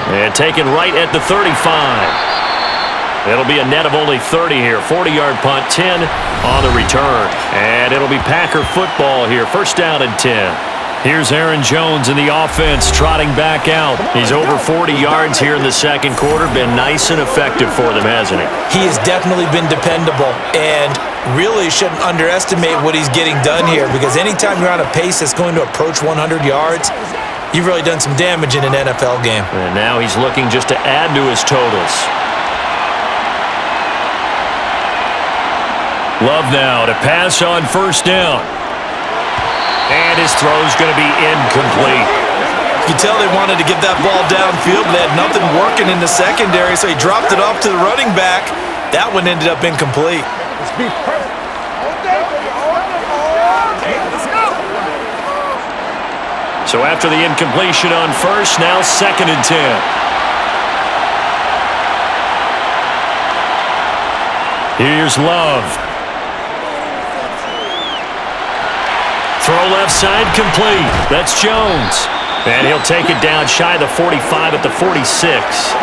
Speaker 2: And taken right at the 35. It'll be a net of only 30 here. 40-yard punt, 10 on the return. And it'll be Packer football here. First down and 10. Here's Aaron Jones in the offense trotting back out. He's over 40 yards here in the second quarter. Been nice and effective for them, hasn't he?
Speaker 3: He has definitely been dependable and really shouldn't underestimate what he's getting done here because anytime you're on a pace that's going to approach 100 yards, you've really done some damage in an NFL game.
Speaker 2: And now he's looking just to add to his totals. Love now to pass on first down. And his throw's going to be incomplete.
Speaker 3: You can tell they wanted to get that ball downfield, but they had nothing working in the secondary, so he dropped it off to the running back. That one ended up incomplete.
Speaker 2: So after the incompletion on first, now 2nd and 10. Here's Love. Throw left side complete. That's Jones. And he'll take it down shy of the 45 at the 46.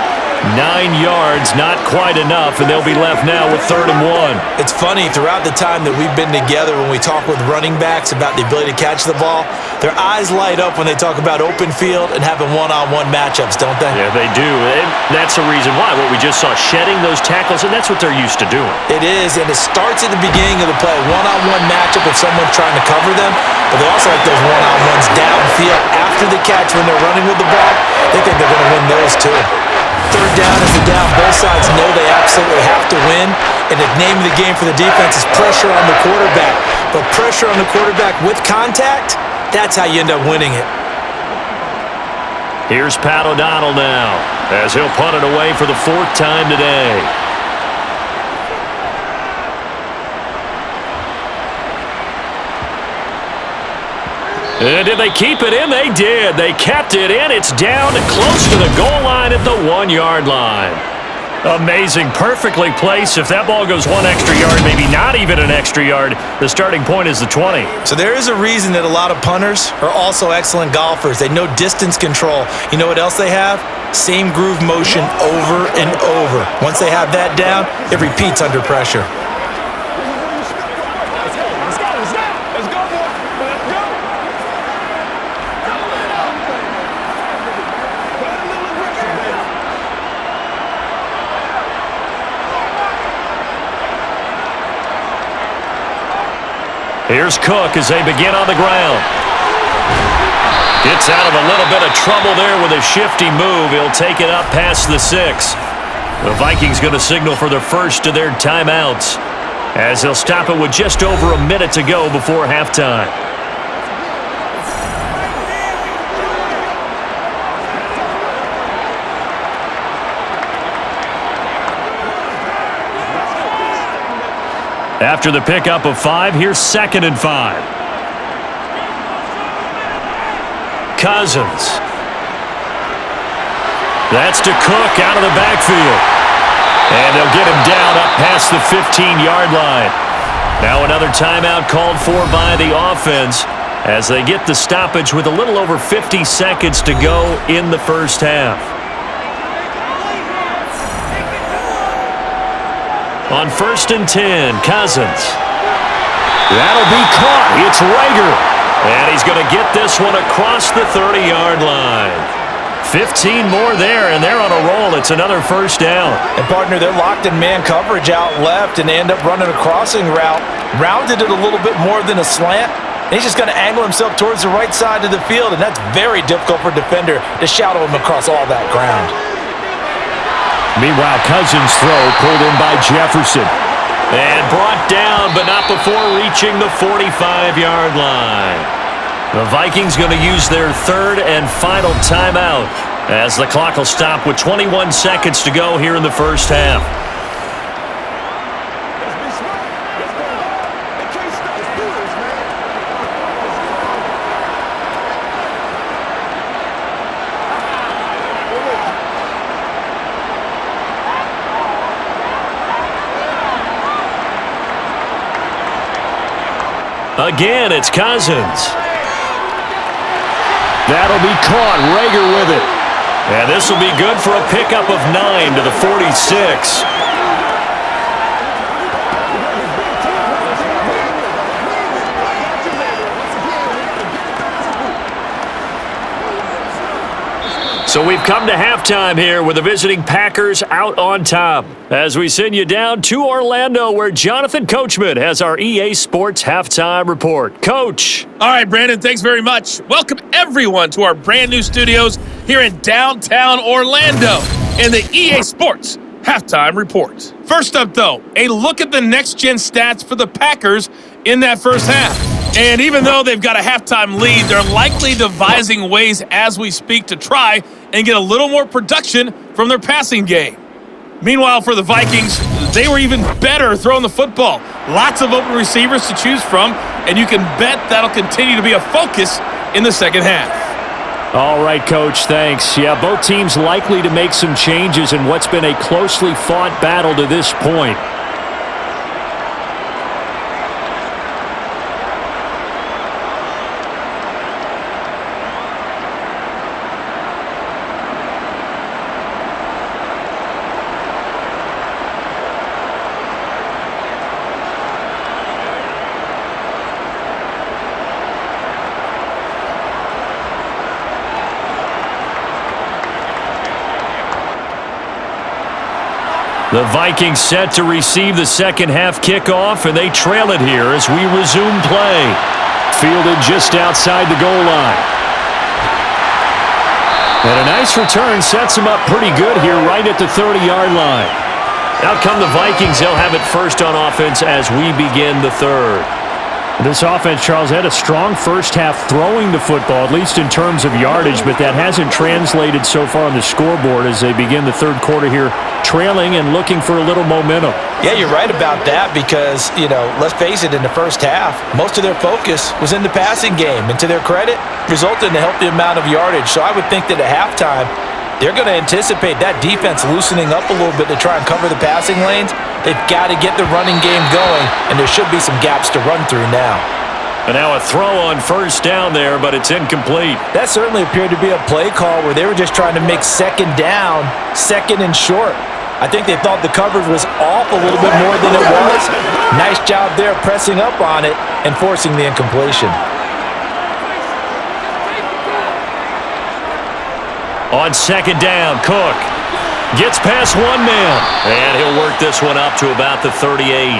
Speaker 2: 9 yards, not quite enough, and they'll be left now with 3rd and 1.
Speaker 3: It's funny, throughout the time that we've been together, when we talk with running backs about the ability to catch the ball, their eyes light up when they talk about open field and having one-on-one matchups, don't they?
Speaker 2: Yeah, they do. And that's the reason why. What we just saw, shedding those tackles, and that's what they're used to doing.
Speaker 3: It is, and it starts at the beginning of the play. One-on-one matchup if someone's trying to cover them, but they also like those one-on-ones downfield after the catch when they're running with the ball. They think they're going to win those too. 3rd down is the down. Both sides know they absolutely have to win. And the name of the game for the defense is pressure on the quarterback. But pressure on the quarterback with contact, that's how you end up winning it.
Speaker 2: Here's Pat O'Donnell now, as he'll punt it away for the 4th time today. And did they keep it in? They did. They kept it in. It's down close to the goal line at the 1-yard line. Amazing. Perfectly placed. If that ball goes 1 extra yard, maybe not even an extra yard, the starting point is the 20.
Speaker 3: So there is a reason that a lot of punters are also excellent golfers. They know distance control. You know what else they have? Same groove motion over and over. Once they have that down, it repeats under pressure.
Speaker 2: Here's Cook as they begin on the ground. Gets out of a little bit of trouble there with a shifty move. He'll take it up past the 6. The Vikings going to signal for their first of their timeouts, as they'll stop it with just over a minute to go before halftime. After the pickup of 5, here's 2nd and 5. Cousins. That's to Cook out of the backfield. And they'll get him down up past the 15-yard line. Now another timeout called for by the offense as they get the stoppage with a little over 50 seconds to go in the first half. On 1st and 10, Cousins. That'll be caught. It's Rager. And he's going to get this one across the 30-yard line. 15 more there, and they're on a roll. It's another first down.
Speaker 3: And, partner, they're locked in man coverage out left, and they end up running a crossing route. Rounded it a little bit more than a slant. And he's just going to angle himself towards the right side of the field, and that's very difficult for a defender to shadow him across all that ground.
Speaker 2: Meanwhile, Cousins' throw pulled in by Jefferson. And brought down, but not before reaching the 45-yard line. The Vikings going to use their 3rd and final timeout, as the clock will stop with 21 seconds to go here in the first half. Again, it's Cousins. That'll be caught. Rager with it. And this will be good for a pickup of 9 to the 46. So we've come to halftime here with the visiting Packers out on top, as we send you down to Orlando, where Jonathan Coachman has our EA Sports Halftime Report. Coach.
Speaker 5: All right, Brandon, thanks very much. Welcome, everyone, to our brand new studios here in downtown Orlando in the EA Sports Halftime Report. First up, though, a look at the next-gen stats for the Packers in that first half. And even though they've got a halftime lead, they're likely devising ways as we speak to try and get a little more production from their passing game. Meanwhile, for the Vikings, they were even better throwing the football. Lots of open receivers to choose from, and you can bet that'll continue to be a focus in the second half.
Speaker 4: All right, Coach, thanks. Yeah, both teams likely to make some changes in what's been a closely fought battle to this point. The Vikings set to receive the second half kickoff, and they trail it here as we resume play. Fielded just outside the goal line. And a nice return sets him up pretty good here right at the 30-yard line. Out come the Vikings. They'll have it first on offense as we begin the third. This offense, Charles, had a strong first half throwing the football, at least in terms of yardage, but that hasn't translated so far on the scoreboard as they begin the third quarter here, trailing and looking for a little momentum.
Speaker 3: Yeah, you're right about that because, let's face it, in the first half, most of their focus was in the passing game, and to their credit, resulted in a healthy amount of yardage. So I would think that at halftime, they're going to anticipate that defense loosening up a little bit to try and cover the passing lanes. They've got to get the running game going, and there should be some gaps to run through now.
Speaker 4: And now a throw on first down there, but it's incomplete.
Speaker 3: That certainly appeared to be a play call where they were just trying to make second down, second and short. I think they thought the coverage was off a little bit more than it was. Nice job there pressing up on it and forcing the incompletion.
Speaker 4: On second down, Cook gets past one man, and he'll work this one up to about the 38.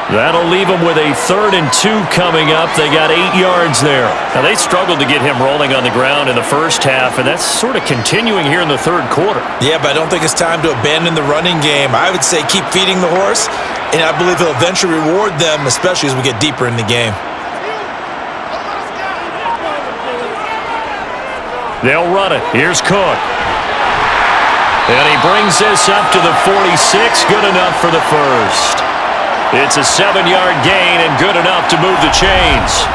Speaker 4: That'll leave him with a 3rd and 2 coming up. They got 8 yards there. Now, they struggled to get him rolling on the ground in the first half, and that's sort of continuing here in the third quarter.
Speaker 3: Yeah, but I don't think it's time to abandon the running game. I would say keep feeding the horse, and I believe he'll eventually reward them, especially as we get deeper in the game.
Speaker 4: They'll run it. Here's Cook. And he brings this up to the 46. Good enough for the first. It's a 7-yard gain and good enough to move the chains.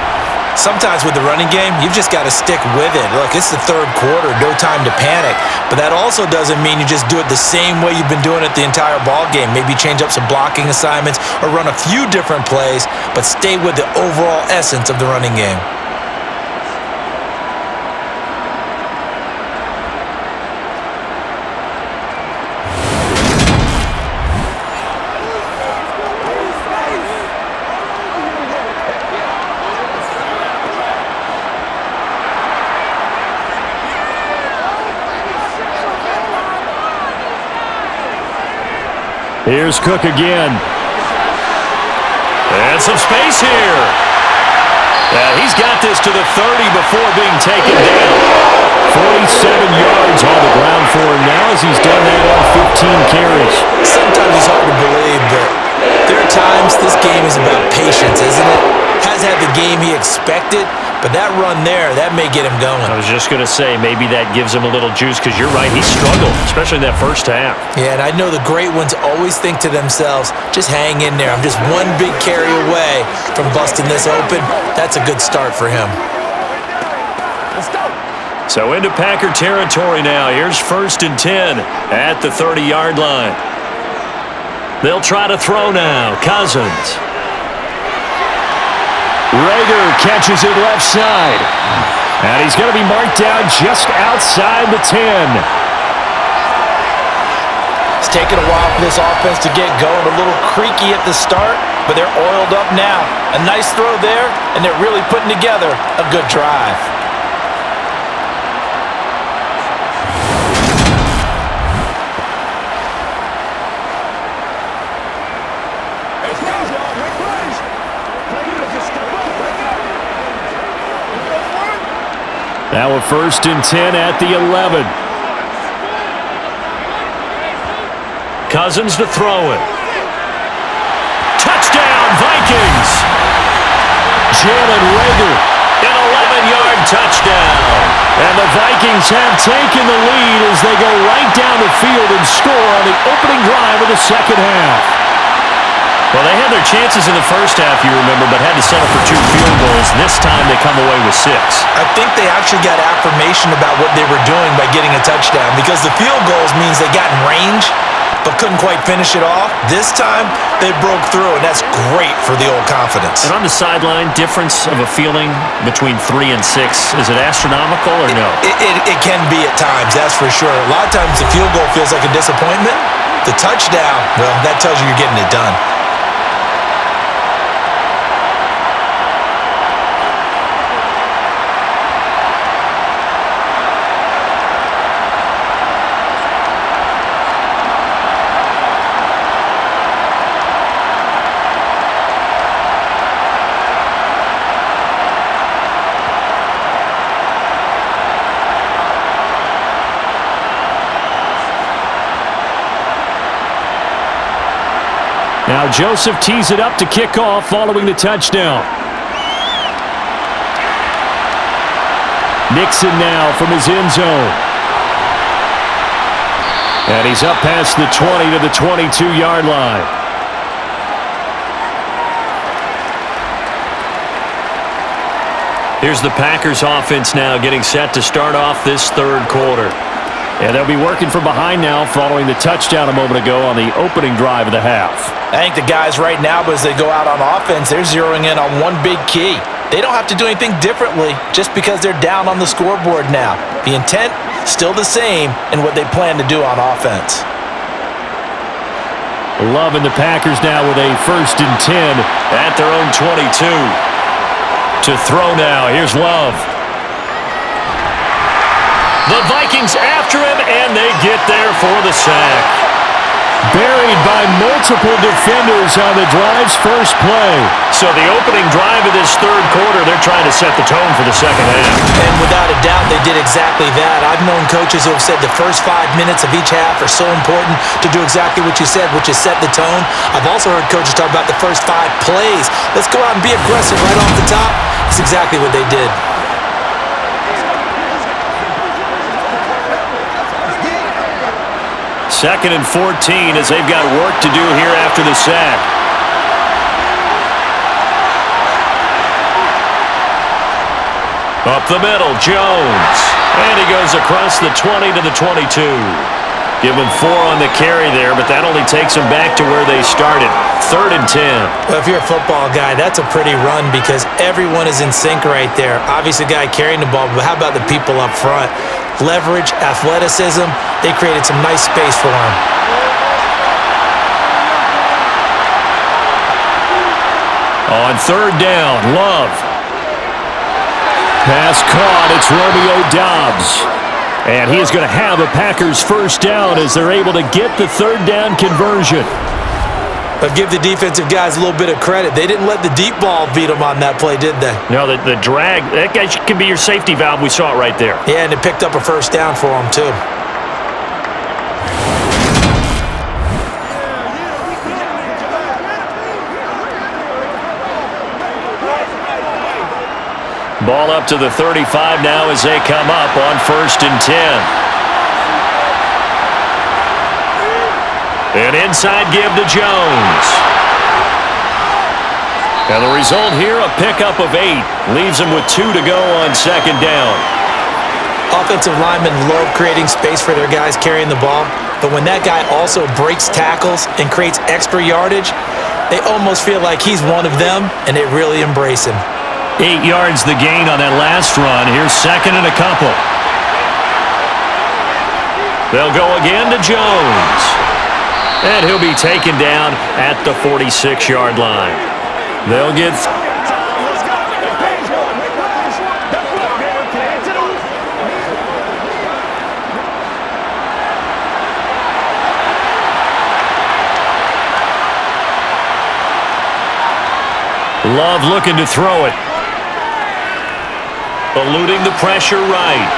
Speaker 3: Sometimes with the running game, you've just got to stick with it. Look, it's the third quarter, no time to panic. But that also doesn't mean you just do it the same way you've been doing it the entire ball game. Maybe change up some blocking assignments or run a few different plays, but stay with the overall essence of the running game.
Speaker 4: Here's Cook again. And some space here. He's got this to the 30 before being taken down. 47 yards on the ground for him now as he's done that on 15 carries.
Speaker 3: Sometimes it's hard to believe, but there are times this game is about patience, isn't it? Has had the game he expected, but that run there, that may get him going.
Speaker 4: I was just going to say, maybe that gives him a little juice because you're right, he struggled, especially in that first half.
Speaker 3: Yeah, and I know the great ones always think to themselves, just hang in there. I'm just one big carry away from busting this open. That's a good start for him.
Speaker 4: So into Packer territory now. Here's 1st and 10 at the 30-yard line. They'll try to throw now. Cousins. Rager catches it left side. And he's going to be marked down just outside the 10.
Speaker 3: It's taken a while for this offense to get going. A little creaky at the start, but they're oiled up now. A nice throw there, and they're really putting together a good drive.
Speaker 4: Now a 1st and 10 at the 11. Cousins to throw it. Touchdown, Vikings! Jalen Rager, an 11-yard touchdown. And the Vikings have taken the lead as they go right down the field and score on the opening drive of the second half. Well, they had their chances in the first half, you remember, but had to settle for 2 field goals. This time they come away with 6.
Speaker 3: I think they actually got affirmation about what they were doing by getting a touchdown, because the field goals means they got in range but couldn't quite finish it off. This time, they broke through, and that's great for the old confidence.
Speaker 4: And on the sideline, difference of a feeling between 3 and 6, is it astronomical or no?
Speaker 3: It can be at times, that's for sure. A lot of times the field goal feels like a disappointment. The touchdown, well, that tells you you're getting it done.
Speaker 4: Now Joseph tees it up to kick off following the touchdown. Nixon now from his end zone. And he's up past the 20 to the 22-yard line. Here's the Packers offense now getting set to start off this third quarter. And they'll be working from behind now following the touchdown a moment ago on the opening drive of the half.
Speaker 3: I think the guys right now, as they go out on offense, they're zeroing in on one big key. They don't have to do anything differently just because they're down on the scoreboard now. The intent, still the same in what they plan to do on offense.
Speaker 4: Loving the Packers now with a 1st and 10 at their own 22. To throw now, here's Love. The Vikings after him, and they get there for the sack. Buried by multiple defenders on the drive's first play. So the opening drive of this third quarter, they're trying to set the tone for the second half.
Speaker 3: And without a doubt, they did exactly that. I've known coaches who have said the first 5 minutes of each half are so important to do exactly what you said, which is set the tone. I've also heard coaches talk about the first 5 plays. Let's go out and be aggressive right off the top. That's exactly what they did.
Speaker 4: 2nd and 14 as they've got work to do here after the sack. Up the middle, Jones. And he goes across the 20 to the 22. Give him 4 on the carry there, but that only takes them back to where they started. 3rd and 10.
Speaker 3: Well, if you're a football guy, that's a pretty run because everyone is in sync right there. Obviously, the guy carrying the ball, but how about the people up front? Leverage, athleticism, they created some nice space for him.
Speaker 4: On 3rd down, Love. Pass caught, it's Romeo Doubs. And he is going to have a Packers 1st down as they're able to get the 3rd down conversion.
Speaker 3: But give the defensive guys a little bit of credit. They didn't let the deep ball beat them on that play, did they?
Speaker 4: No, the drag, that guy can be your safety valve. We saw it right there.
Speaker 3: Yeah, and it picked up a 1st down for them, too.
Speaker 4: Ball up to the 35 now as they come up on 1st and 10. An inside give to Jones. And the result here, a pickup of 8. Leaves them with 2 to go on 2nd down.
Speaker 3: Offensive linemen love creating space for their guys carrying the ball. But when that guy also breaks tackles and creates extra yardage, they almost feel like he's one of them, and they really embrace him.
Speaker 4: 8 yards the gain on that last run. Here's 2nd and a couple. They'll go again to Jones. And he'll be taken down at the 46-yard line. They'll get... Love looking to throw it. Eluding the pressure right.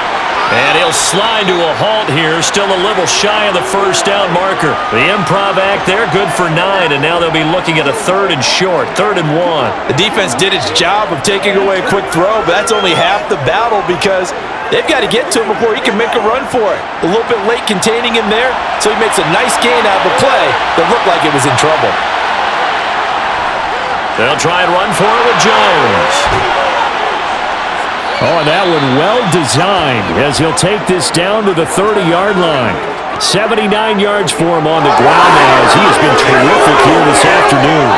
Speaker 4: And he'll slide to a halt here, still a little shy of the 1st down marker. The improv act there, good for 9, and now they'll be looking at a 3rd and short, 3rd and 1.
Speaker 3: The defense did its job of taking away a quick throw, but that's only half the battle because they've got to get to him before he can make a run for it. A little bit late containing him there, so he makes a nice gain out of the play that looked like it was in trouble.
Speaker 2: They'll try and run for it with Jones.
Speaker 4: Oh, and that one well designed as he'll take this down to the 30-yard line. 79 yards for him on the ground now as he has been terrific here this afternoon.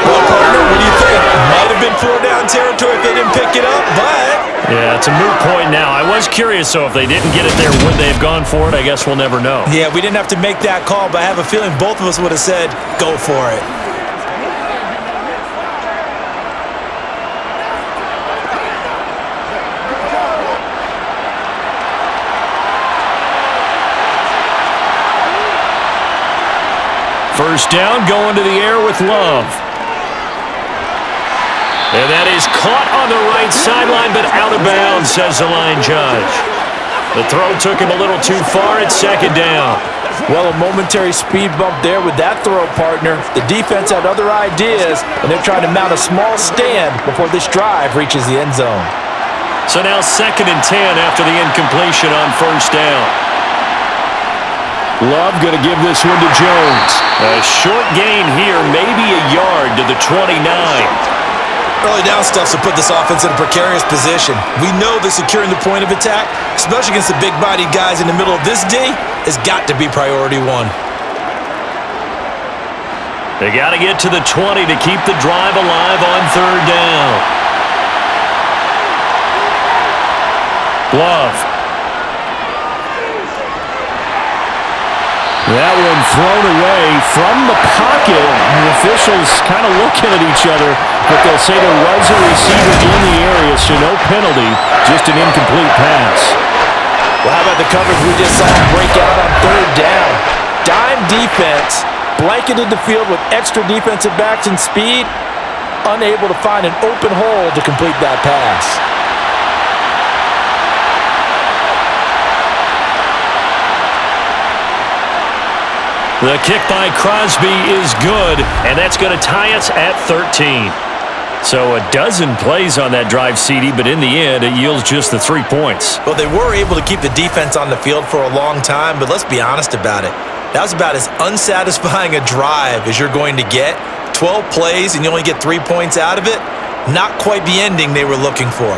Speaker 3: Well, partner, what do you think? Might have been 4-down territory if they didn't pick it up, but...
Speaker 2: Yeah, it's a moot point now. I was curious, so if they didn't get it there, would they have gone for it? I guess we'll never know.
Speaker 3: Yeah, we didn't have to make that call, but I have a feeling both of us would have said, go for it.
Speaker 2: First down, going to the air with Love. And that is caught on the right sideline, but out of bounds, says the line judge. The throw took him a little too far at second down.
Speaker 3: Well, a momentary speed bump there with that throw, partner. The defense had other ideas, and they're trying to mount a small stand before this drive reaches the end zone.
Speaker 2: So now 2nd and 10 after the incompletion on first down.
Speaker 4: Love going to give this one to Jones.
Speaker 2: A short gain here, maybe a yard to the 29.
Speaker 3: Early down stuff to put this offense in a precarious position. We know that securing the point of attack, especially against the big-bodied guys in the middle of this D, has got to be priority one.
Speaker 2: They got to get to the 20 to keep the drive alive on third down. Love.
Speaker 4: That one thrown away from the pocket. The officials kind of looking at each other, but they'll say there was a receiver in the area, so no penalty, just an incomplete pass.
Speaker 3: Well, how about the coverage we just saw break out on third down? Dime defense, blanketed the field with extra defensive backs and speed, unable to find an open hole to complete that pass.
Speaker 2: The kick by Crosby is good, and that's going to tie us at 13. So a dozen plays on that drive, CD, but in the end, it yields just the 3 points.
Speaker 3: Well, they were able to keep the defense on the field for a long time, but let's be honest about it. That was about as unsatisfying a drive as you're going to get. 12 plays, and you only get 3 points out of it. Not quite the ending they were looking for.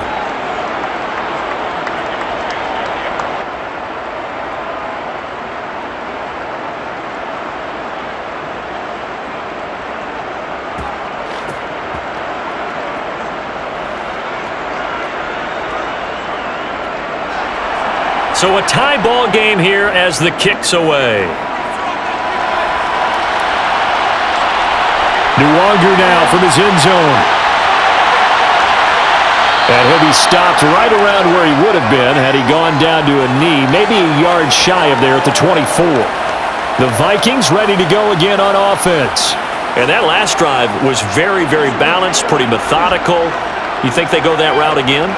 Speaker 2: So a tie ball game here as the kick's away.
Speaker 4: Nwanger now from his end zone. And he'll be stopped right around where he would have been had he gone down to a knee, maybe a yard shy of there at the 24. The Vikings ready to go again on offense.
Speaker 2: And that last drive was very, very balanced, pretty methodical. You think they go that route again?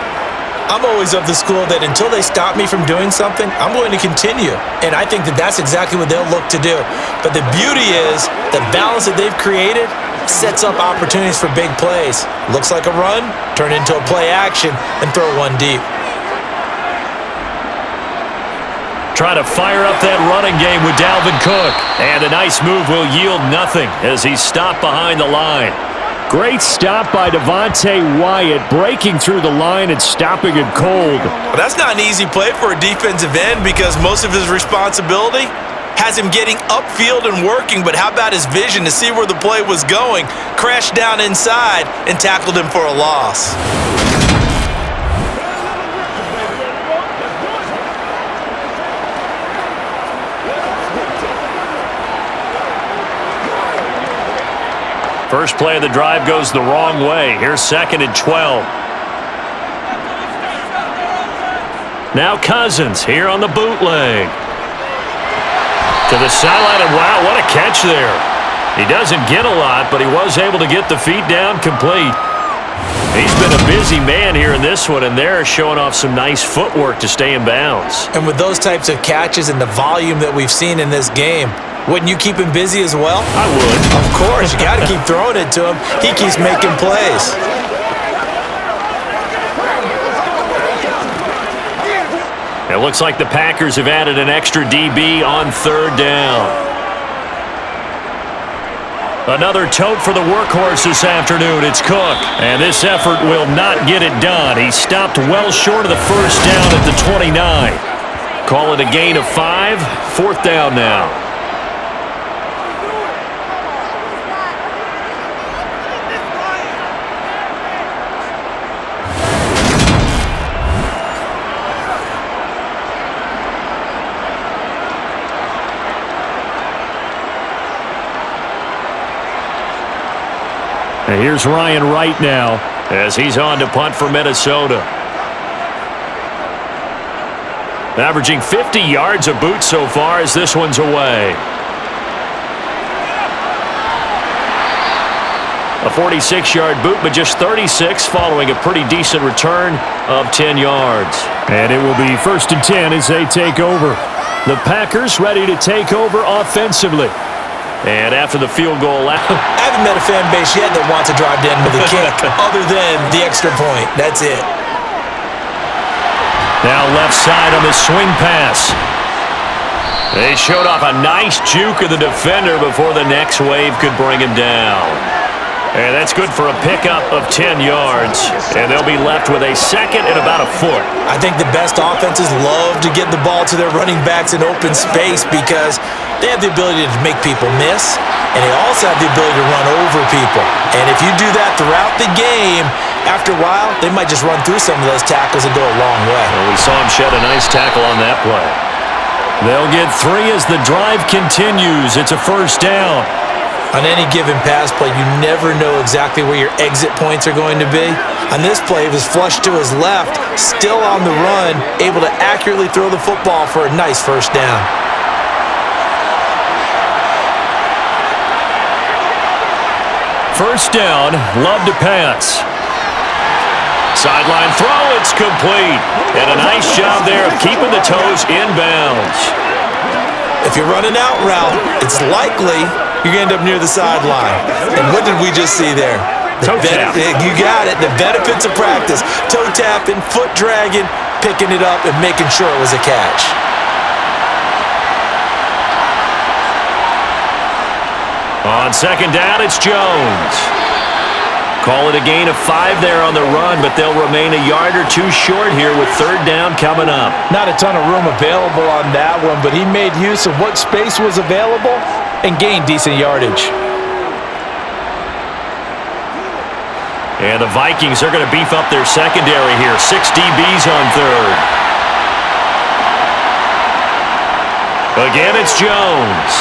Speaker 3: I'm always of the school that until they stop me from doing something, I'm going to continue. And I think that that's exactly what they'll look to do. But the beauty is the balance that they've created sets up opportunities for big plays. Looks like a run, turn into a play action, and throw one deep.
Speaker 2: Try to fire up that running game with Dalvin Cook. And a nice move will yield nothing as he's stopped behind the line.
Speaker 4: Great stop by Devontae Wyatt, breaking through the line and stopping it cold.
Speaker 3: Well, that's not an easy play for a defensive end because most of his responsibility has him getting upfield and working, but how about his vision to see where the play was going, crashed down inside, and tackled him for a loss.
Speaker 2: First play of the drive goes the wrong way. Here's 2nd and 12. Now Cousins here on the bootleg. To the sideline, and wow, what a catch there. He doesn't get a lot, but he was able to get the feet down complete. He's been a busy man here in this one, and they're showing off some nice footwork to stay in bounds.
Speaker 3: And with those types of catches and the volume that we've seen in this game, wouldn't you keep him busy as well?
Speaker 2: I would.
Speaker 3: Of course, you got to keep throwing it to him. He keeps making plays.
Speaker 2: It looks like the Packers have added an extra DB on third down.
Speaker 4: Another tote for the workhorse this afternoon. It's Cook. And this effort will not get it done. He stopped well short of the first down at the 29. Call it a gain of 5. 4th down now. And here's Ryan Wright now as he's on to punt for Minnesota. Averaging 50 yards a boot so far as this one's away. A 46-yard boot, but just 36 following a pretty decent return of 10 yards. And it will be 1st and 10 as they take over. The Packers ready to take over offensively. And after the field goal...
Speaker 3: I haven't met a fan base yet that wants to drive down with a kick other than the extra point. That's it.
Speaker 4: Now left side on the swing pass. They showed off a nice juke of the defender before the next wave could bring him down. And that's good for a pickup of 10 yards. And they'll be left with a second and about a foot.
Speaker 3: I think the best offenses love to get the ball to their running backs in open space because they have the ability to make people miss, and they also have the ability to run over people. And if you do that throughout the game, after a while, they might just run through some of those tackles and go a long way.
Speaker 4: Well, we saw him shed a nice tackle on that play. They'll get 3 as the drive continues. It's a 1st down.
Speaker 3: On any given pass play, you never know exactly where your exit points are going to be. On this play, it was flushed to his left, still on the run, able to accurately throw the football for a nice 1st down.
Speaker 4: First down, Love to pass. Sideline throw, it's complete. And a nice job there of keeping the toes inbounds.
Speaker 3: If you're running out route, it's likely you're going to end up near the sideline. And what did we just see there?
Speaker 4: Toe tap.
Speaker 3: You got it. The benefits of practice. Toe tapping, foot dragging, picking it up, and making sure it was a catch.
Speaker 4: On 2nd down, it's Jones. Call it a gain of 5 there on the run, but they'll remain a yard or 2 short here with 3rd down coming up.
Speaker 6: Not a ton of room available on that one, but he made use of what space was available and gained decent yardage.
Speaker 4: And the Vikings are going to beef up their secondary here. 6 DBs on 3rd. Again, it's Jones.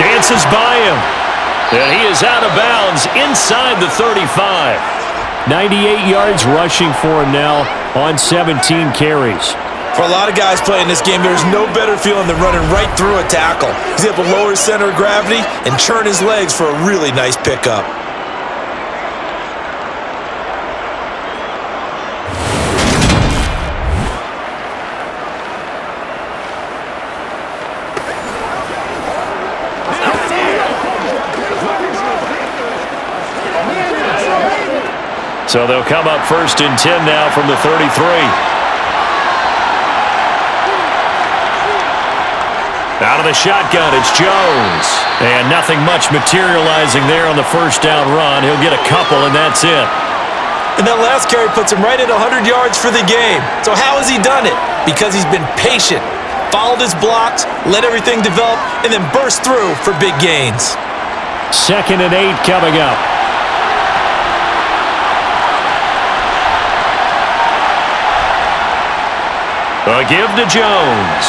Speaker 4: Dances by him. And he is out of bounds inside the 35. 98 yards rushing for him now on 17 carries.
Speaker 3: For a lot of guys playing this game, there's no better feeling than running right through a tackle. He's able to lower his center of gravity and churn his legs for a really nice pickup.
Speaker 4: So they'll come up 1st and 10 now from the 33. Out of the shotgun, it's Jones. And nothing much materializing there on the 1st down run. He'll get a couple, and that's it.
Speaker 3: And that last carry puts him right at 100 yards for the game. So how has he done it? Because he's been patient, followed his blocks, let everything develop, and then burst through for big gains.
Speaker 4: 2nd and 8 coming up. A give to Jones.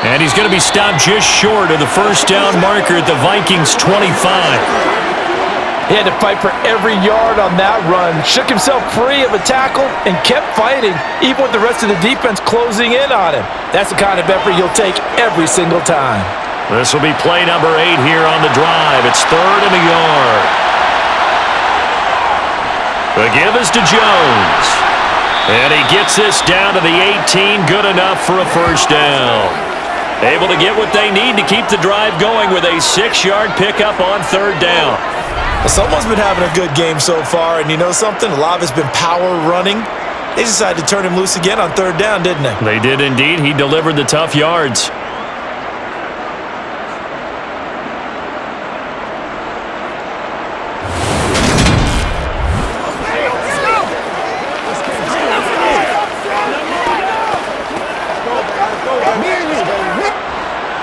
Speaker 4: And he's going to be stopped just short of the 1st down marker at the Vikings' 25.
Speaker 6: He had to fight for every yard on that run, shook himself free of a tackle, and kept fighting, even with the rest of the defense closing in on him. That's the kind of effort you'll take every single time.
Speaker 4: This will be play number 8 here on the drive. It's 3rd and a yard. The give is to Jones. And he gets this down to the 18, good enough for a 1st down. Able to get what they need to keep the drive going with a 6-yard pickup on 3rd down.
Speaker 3: Well, someone's been having a good game so far, and you know something? A lot of it's been power running. They decided to turn him loose again on 3rd down, didn't they?
Speaker 4: They did indeed. He delivered the tough yards.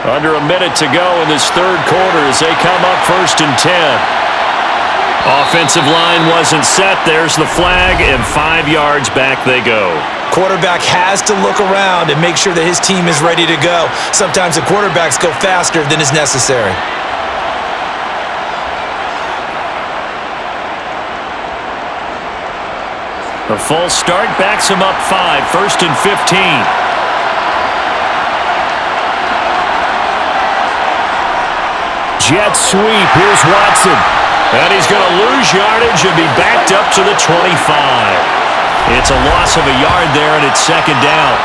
Speaker 4: Under a minute to go in this third quarter as they come up 1st and 10. Offensive line wasn't set. There's the flag, and 5 yards back they go.
Speaker 3: Quarterback has to look around and make sure that his team is ready to go. Sometimes the quarterbacks go faster than is necessary.
Speaker 4: A false start backs him up 5, 1st and 15. Jet sweep. Here's Watson. And he's going to lose yardage and be backed up to the 25. It's a loss of a yard there, and it's 2nd down.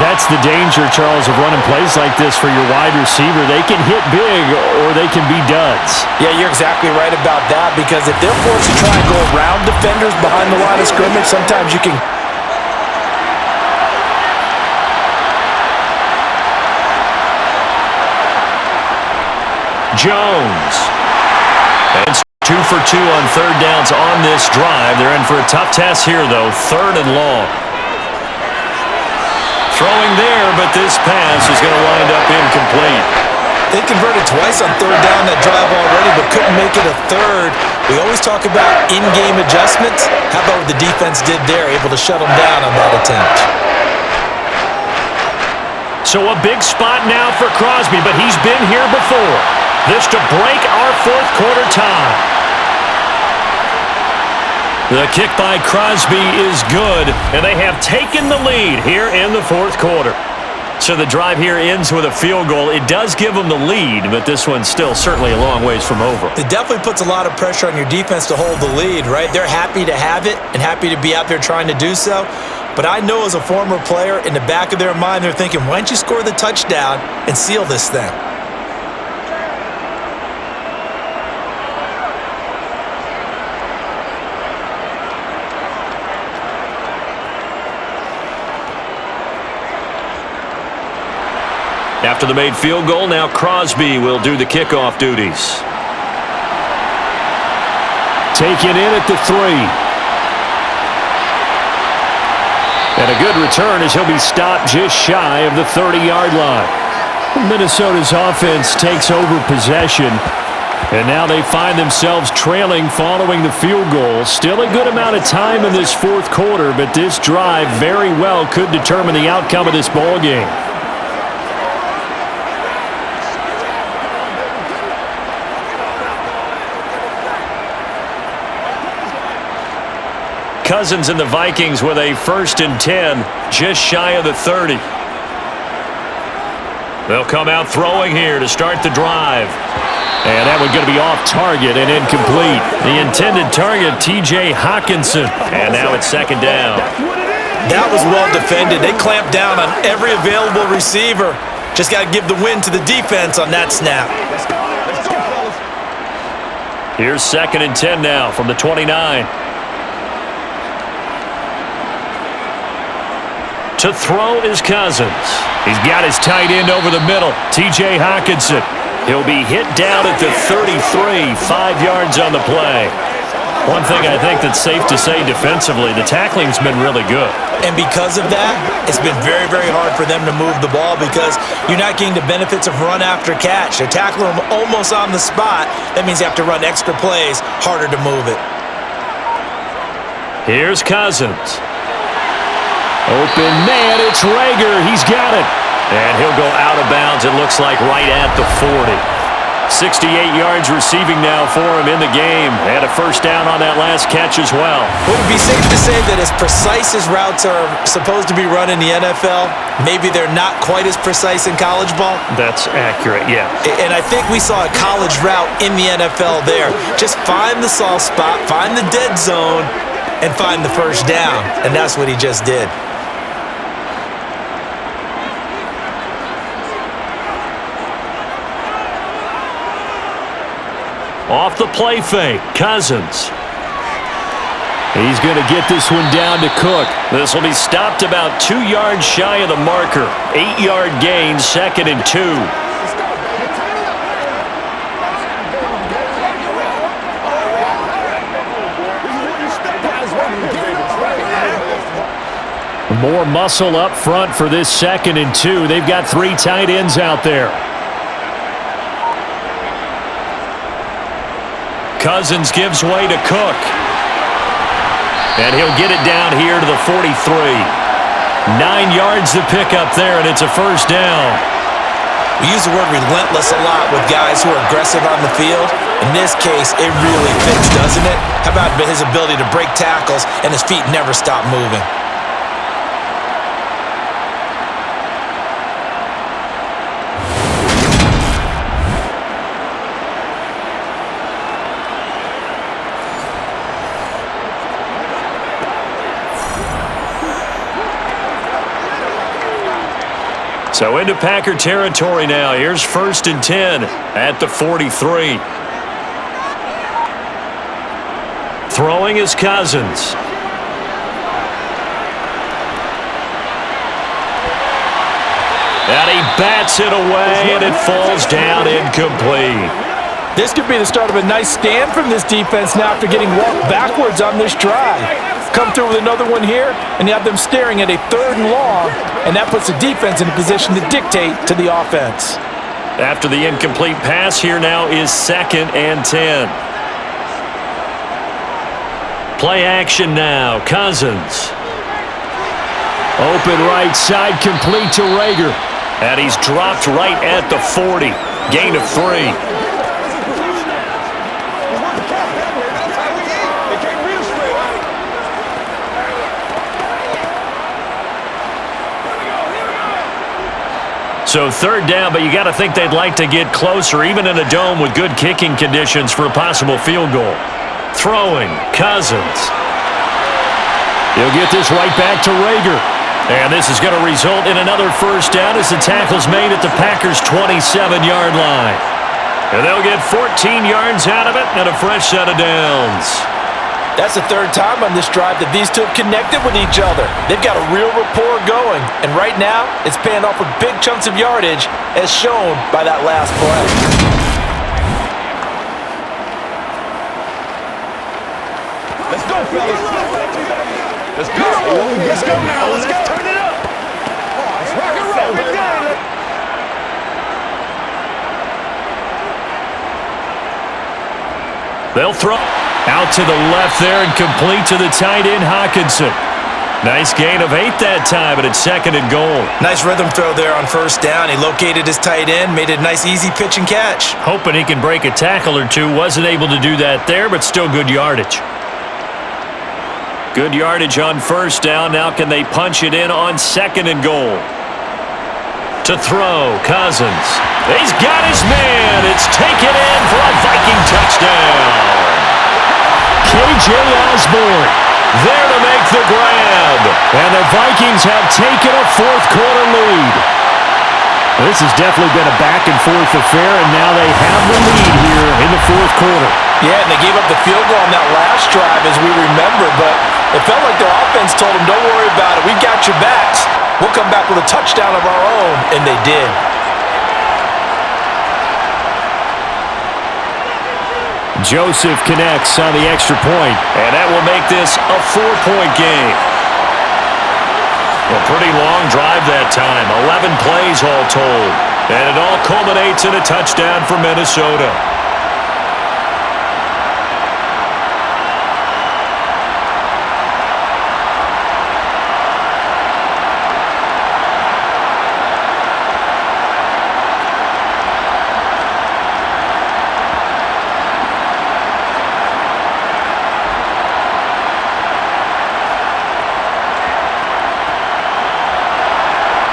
Speaker 4: That's the danger, Charles, of running plays like this for your wide receiver. They can hit big or they can be duds.
Speaker 6: Yeah, you're exactly right about that, because if they're forced to try and go around defenders behind the line of scrimmage, sometimes you can...
Speaker 4: Jones. And 2 for 2 on 3rd downs on this drive. They're in for a tough test here, though. 3rd and long. Throwing there, but this pass is going to wind up incomplete.
Speaker 3: They converted twice on 3rd down that drive already, but couldn't make it a 3rd. We always talk about in-game adjustments. How about what the defense did there, able to shut them down on that attempt?
Speaker 4: So a big spot now for Crosby, but he's been here before. This to break our 4th quarter tie. The kick by Crosby is good, and they have taken the lead here in the 4th quarter. So the drive here ends with a field goal. It does give them the lead, but this one's still certainly a long ways from over.
Speaker 3: It definitely puts a lot of pressure on your defense to hold the lead, right? They're happy to have it and happy to be out there trying to do so. But I know as a former player, in the back of their mind, they're thinking, why don't you score the touchdown and seal this thing?
Speaker 4: After the made field goal, now Crosby will do the kickoff duties. Taken in at the 3. And a good return as he'll be stopped just shy of the 30-yard line. Minnesota's offense takes over possession. And now they find themselves trailing following the field goal. Still a good amount of time in this 4th quarter, but this drive very well could determine the outcome of this ball game. Cousins and the Vikings with a 1st and 10, just shy of the 30. They'll come out throwing here to start the drive. And that one's going to be off target and incomplete. The intended target, T.J. Hawkinson. And now it's 2nd down.
Speaker 3: That was well defended. They clamped down on every available receiver. Just got to give the win to the defense on that snap.
Speaker 4: Here's 2nd and 10 now from the 29. To throw is Cousins. He's got his tight end over the middle, T.J. Hawkinson. He'll be hit down at the 33, 5 yards on the play. One thing I think that's safe to say defensively, the tackling's been really good.
Speaker 3: And because of that, it's been very, very hard for them to move the ball because you're not getting the benefits of run after catch. They're tackling them almost on the spot. That means you have to run extra plays, harder to move it.
Speaker 4: Here's Cousins. Open man, it's Rager. He's got it. And he'll go out of bounds, it looks like, right at the 40. 68 yards receiving now for him in the game. And a 1st down on that last catch as well.
Speaker 3: Would it be safe to say that as precise as routes are supposed to be run in the NFL, maybe they're not quite as precise in college ball?
Speaker 4: That's accurate, yeah.
Speaker 3: And I think we saw a college route in the NFL there. Just find the soft spot, find the dead zone, and find the 1st down. And that's what he just did.
Speaker 4: Off the play fake, Cousins. He's going to get this one down to Cook. This will be stopped about 2 yards shy of the marker. 8-yard gain, 2nd and 2. More muscle up front for this 2nd and 2. They've got 3 tight ends out there. Cousins gives way to Cook. And he'll get it down here to the 43. 9 yards to pick up there, and it's a first down.
Speaker 3: We use the word relentless a lot with guys who are aggressive on the field. In this case, it really fits, doesn't it? How about his ability to break tackles and his feet never stop moving?
Speaker 4: So into Packer territory now. Here's 1st and 10 at the 43. Throwing is Cousins. And he bats it away, and it falls down incomplete.
Speaker 6: This could be the start of a nice stand from this defense now after getting walked backwards on this drive. Come through with another one here, and you have them staring at a 3rd and long, and that puts the defense in a position to dictate to the offense.
Speaker 4: After the incomplete pass, here now is 2nd and 10. Play action now. Cousins. Open right side, complete to Rager. And he's dropped right at the 40. Gain of 3. So 3rd down, but you got to think they'd like to get closer, even in a dome with good kicking conditions for a possible field goal. Throwing, Cousins. He'll get this right back to Rager. And this is going to result in another first down as the tackle's made at the Packers' 27-yard line. And they'll get 14 yards out of it and a fresh set of downs.
Speaker 6: That's the 3rd time on this drive that these two have connected with each other. They've got a real rapport going, and right now it's paying off with big chunks of yardage as shown by that last play.
Speaker 7: Let's go, fellas. Let's go. Let's go now. Let's turn it up. Let's rock and roll. Let's go.
Speaker 4: They'll throw out to the left there and complete to the tight end, Hockenson. Nice gain of 8 that time, but it's 2nd and goal.
Speaker 3: Nice rhythm throw there on 1st down. He located his tight end, made it a nice easy pitch and catch.
Speaker 4: Hoping he can break a tackle or two. Wasn't able to do that there, but still good yardage. Good yardage on 1st down. Now can they punch it in on 2nd and goal? To throw, Cousins. He's got his man. It's taken in for a Viking touchdown. KJ Osborne there to make the grab. And the Vikings have taken a 4th quarter lead. This has definitely been a back-and-forth affair, and now they have the lead here in the 4th quarter.
Speaker 6: Yeah, and they gave up the field goal on that last drive, as we remember, but it felt like their offense told them, don't worry about it, we got your backs. We'll come back with a touchdown of our own, and they did.
Speaker 4: Joseph connects on the extra point, and that will make this a 4-point game. A pretty long drive that time, 11 plays all told, and it all culminates in a touchdown for Minnesota.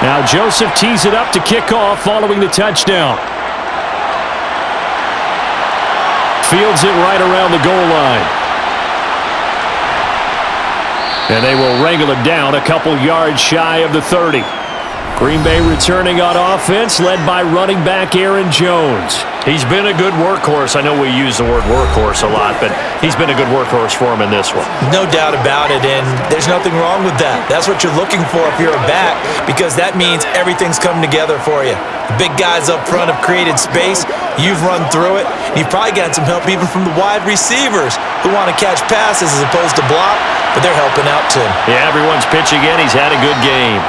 Speaker 4: Now Joseph tees it up to kick off following the touchdown. Fields it right around the goal line. And they will wrangle it down a couple yards shy of the 30. Green Bay returning on offense, led by running back Aaron Jones. He's been a good workhorse. I know we use the word workhorse a lot, but he's been a good workhorse for him in this one.
Speaker 3: No doubt about it, and there's nothing wrong with that. That's what you're looking for if you're a back, because that means everything's come together for you. The big guys up front have created space. You've run through it. You've probably gotten some help even from the wide receivers who want to catch passes as opposed to block, but they're helping out too.
Speaker 4: Yeah, everyone's pitching in. He's had a good game.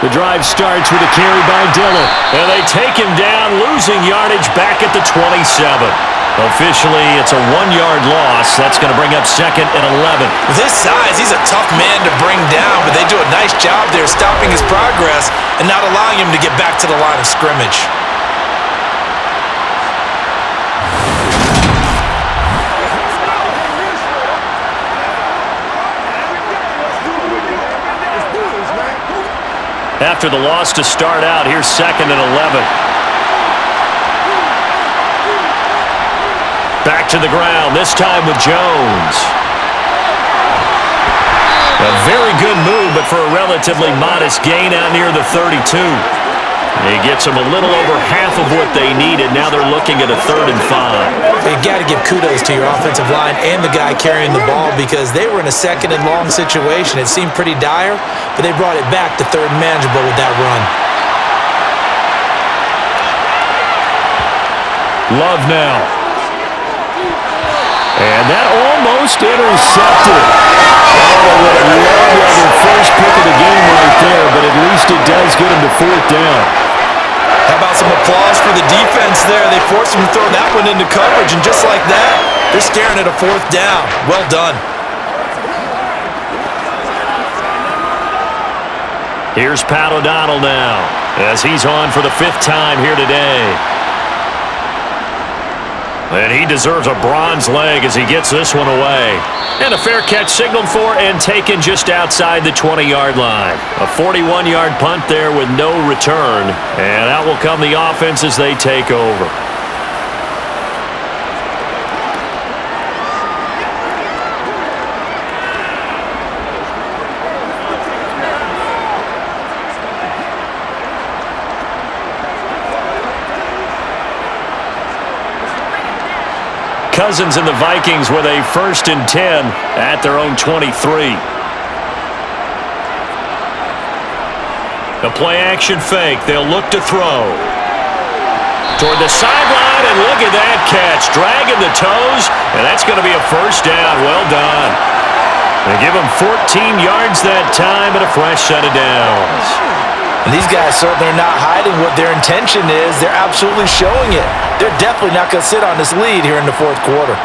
Speaker 4: The drive starts with a carry by Dillon. And they take him down, losing yardage back at the 27. Officially, it's a 1-yard loss. That's going to bring up 2nd and 11.
Speaker 3: With his size, he's a tough man to bring down, but they do a nice job there stopping his progress and not allowing him to get back to the line of scrimmage.
Speaker 4: After the loss to start out, here's 2nd and 11. Back to the ground, this time with Jones. A very good move, but for a relatively modest gain out near the 32. He gets them a little over half of what they needed. Now they're looking at a 3rd and 5.
Speaker 3: You got to give kudos to your offensive line and the guy carrying the ball because they were in a 2nd and long situation. It seemed pretty dire, but they brought it back to 3rd and manageable with that run.
Speaker 4: Love now. And that almost intercepted. Oh, what a love first pick of the game right there, but at least it does get him to 4th down.
Speaker 3: How about some applause for the defense there? They forced him to throw that one into coverage, and just like that, they're staring at a 4th down. Well done.
Speaker 4: Here's Pat O'Donnell now, as he's on for the 5th time here today. And he deserves a bronze leg as he gets this one away. And a fair catch signaled for and taken just outside the 20-yard line. A 41-yard punt there with no return. And out will come the offense as they take over. Cousins and the Vikings with a 1st and 10 at their own 23. The play-action fake. They'll look to throw. Toward the sideline, and look at that catch. Dragging the toes, and that's going to be a 1st down. Well done. They give him 14 yards that time and a fresh set of downs.
Speaker 3: And these guys certainly are not hiding what their intention is. They're absolutely showing it. They're definitely not going to sit on this lead here in the 4th quarter.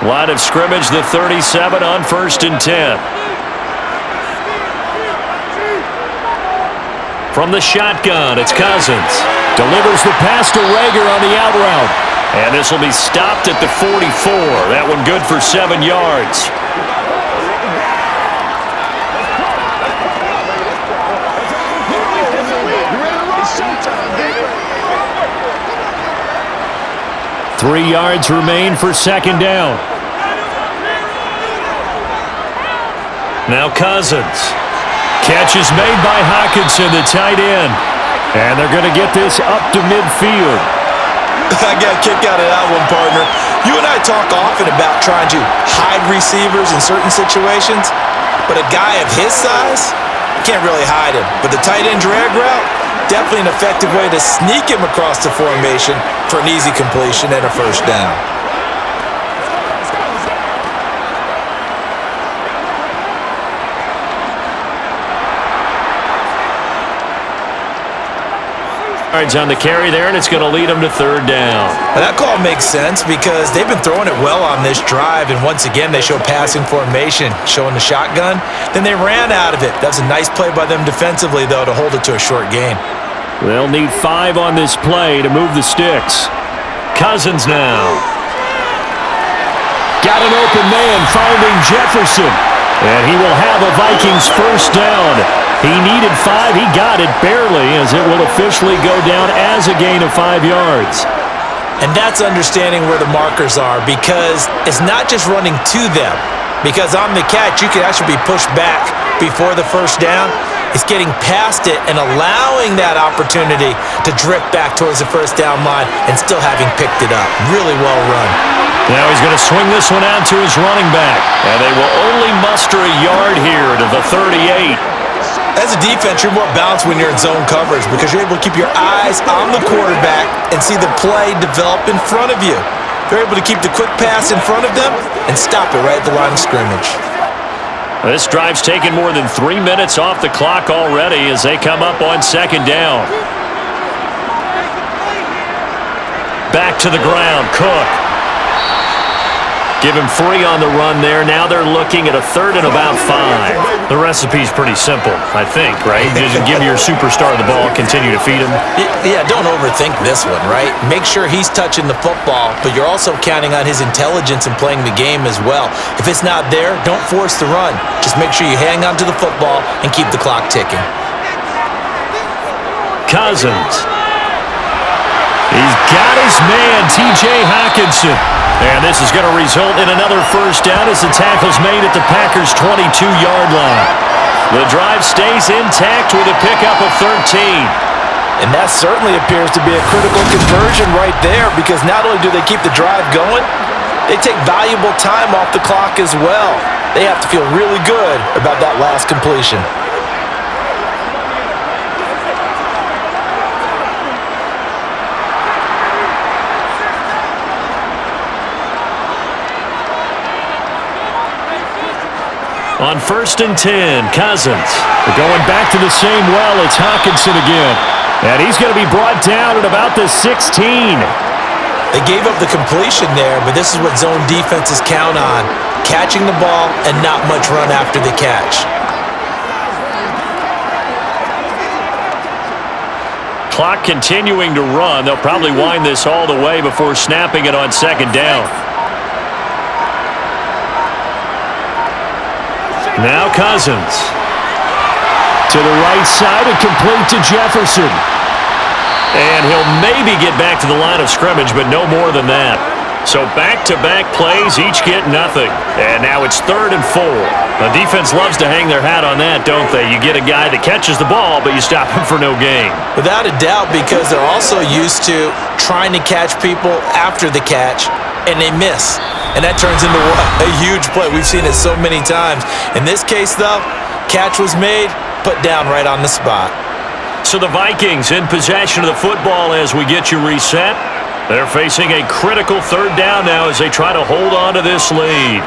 Speaker 4: Line of scrimmage, the 37 on 1st and 10. From the shotgun, it's Cousins. Delivers the pass to Rager on the out route. And this will be stopped at the 44. That one good for 7 yards. Three yards remain for 2nd down. Now Cousins. Catch is made by Hockenson, the tight end. And they're going to get this up to midfield.
Speaker 3: I got a kick out of that one, partner. You and I talk often about trying to hide receivers in certain situations, but a guy of his size, you can't really hide him. But the tight end drag route, definitely an effective way to sneak him across the formation for an easy completion and a 1st down.
Speaker 4: Yards on the carry there, and it's going to lead them to 3rd down.
Speaker 3: Well, that call makes sense because they've been throwing it well on this drive, and once again, they show passing formation, showing the shotgun. Then they ran out of it. That's a nice play by them defensively, though, to hold it to a short gain.
Speaker 4: They'll need 5 on this play to move the sticks. Cousins now. Got an open man, finding Jefferson. And he will have a Vikings 1st down. He needed 5. He got it barely, as it will officially go down as a gain of 5 yards.
Speaker 3: And that's understanding where the markers are, because it's not just running to them. Because on the catch, you could actually be pushed back before the 1st down. It's getting past it and allowing that opportunity to drift back towards the 1st down line and still having picked it up. Really well run.
Speaker 4: Now he's going to swing this one out to his running back. And they will only muster a yard here to the 38.
Speaker 3: As a defense, you're more balanced when you're in zone coverage because you're able to keep your eyes on the quarterback and see the play develop in front of you. You're able to keep the quick pass in front of them and stop it right at the line of scrimmage.
Speaker 2: This drive's taken more than 3 minutes off the clock already as they come up on second down. Back to the ground, Cook. Give him 3 on the run there. Now they're looking at a 3rd and about 5.
Speaker 4: The recipe's pretty simple, I think, right? Just give your superstar the ball, continue to feed him.
Speaker 3: Yeah, don't overthink this one, right? Make sure he's touching the football, but you're also counting on his intelligence in playing the game as well. If it's not there, don't force the run. Just make sure you hang on to the football and keep the clock ticking.
Speaker 2: Cousins. He's got his man, T.J. Hockenson. And this is going to result in another first down as the tackle's made at the Packers' 22-yard line. The drive stays intact with a pickup of 13.
Speaker 6: And that certainly appears to be a critical conversion right there because not only do they keep the drive going, they take valuable time off the clock as well. They have to feel really good about that last completion.
Speaker 2: On 1st and 10, Cousins.
Speaker 4: They're going back to the same well. It's Hockenson again. And he's going to be brought down at about the 16.
Speaker 3: They gave up the completion there, but this is what zone defenses count on. Catching the ball and not much run after the catch.
Speaker 2: Clock continuing to run. They'll probably wind this all the way before snapping it on second down. Now Cousins.
Speaker 4: To the right side and complete to Jefferson.
Speaker 2: And he'll maybe get back to the line of scrimmage, but no more than that. So back-to-back plays, each get nothing. And now it's 3rd and 4. The defense loves to hang their hat on that, don't they? You get a guy that catches the ball, but you stop him for no gain.
Speaker 3: Without a doubt, because they're also used to trying to catch people after the catch, and they miss. And that turns into a huge play. We've seen it so many times. In this case, though, catch was made, put down right on the spot.
Speaker 2: So the Vikings in possession of the football as we get you reset. They're facing a critical 3rd down now as they try to hold on to this lead.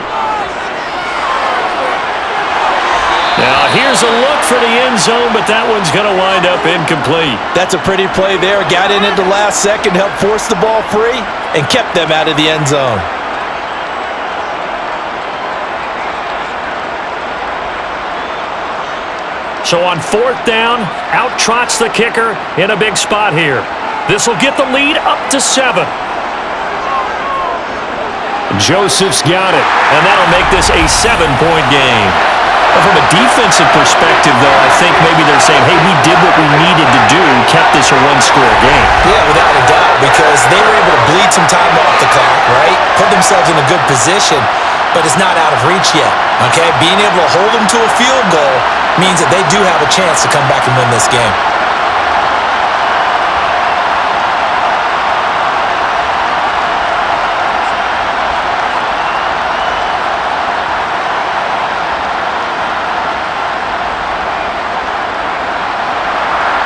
Speaker 2: Now here's a look for the end zone, but that one's going to wind up incomplete.
Speaker 6: That's a pretty play there. Got in at the last second, helped force the ball free, and kept them out of the end zone.
Speaker 2: So on 4th down, out trots the kicker in a big spot here. This will get the lead up to 7.
Speaker 4: Joseph's got it.
Speaker 2: And that'll make this a 7-point game. Well, from a defensive perspective, though, I think maybe they're saying, hey, we did what we needed to do, kept this a 1-score game.
Speaker 3: Yeah, without a doubt, because they were able to bleed some time off the clock, right? Put themselves in a good position, but it's not out of reach yet, okay? Being able to hold them to a field goal means that they do have a chance to come back and win this game.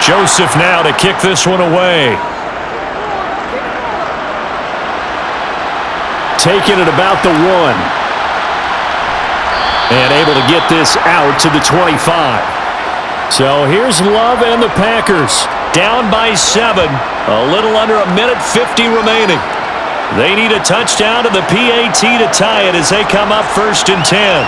Speaker 2: Joseph now to kick this one away.
Speaker 4: Taking it about the 1. And able to get this out to the 25. So here's Love and the Packers.
Speaker 2: Down by 7. A little under a minute 50 remaining. They need a touchdown to the PAT to tie it as they come up 1st and 10.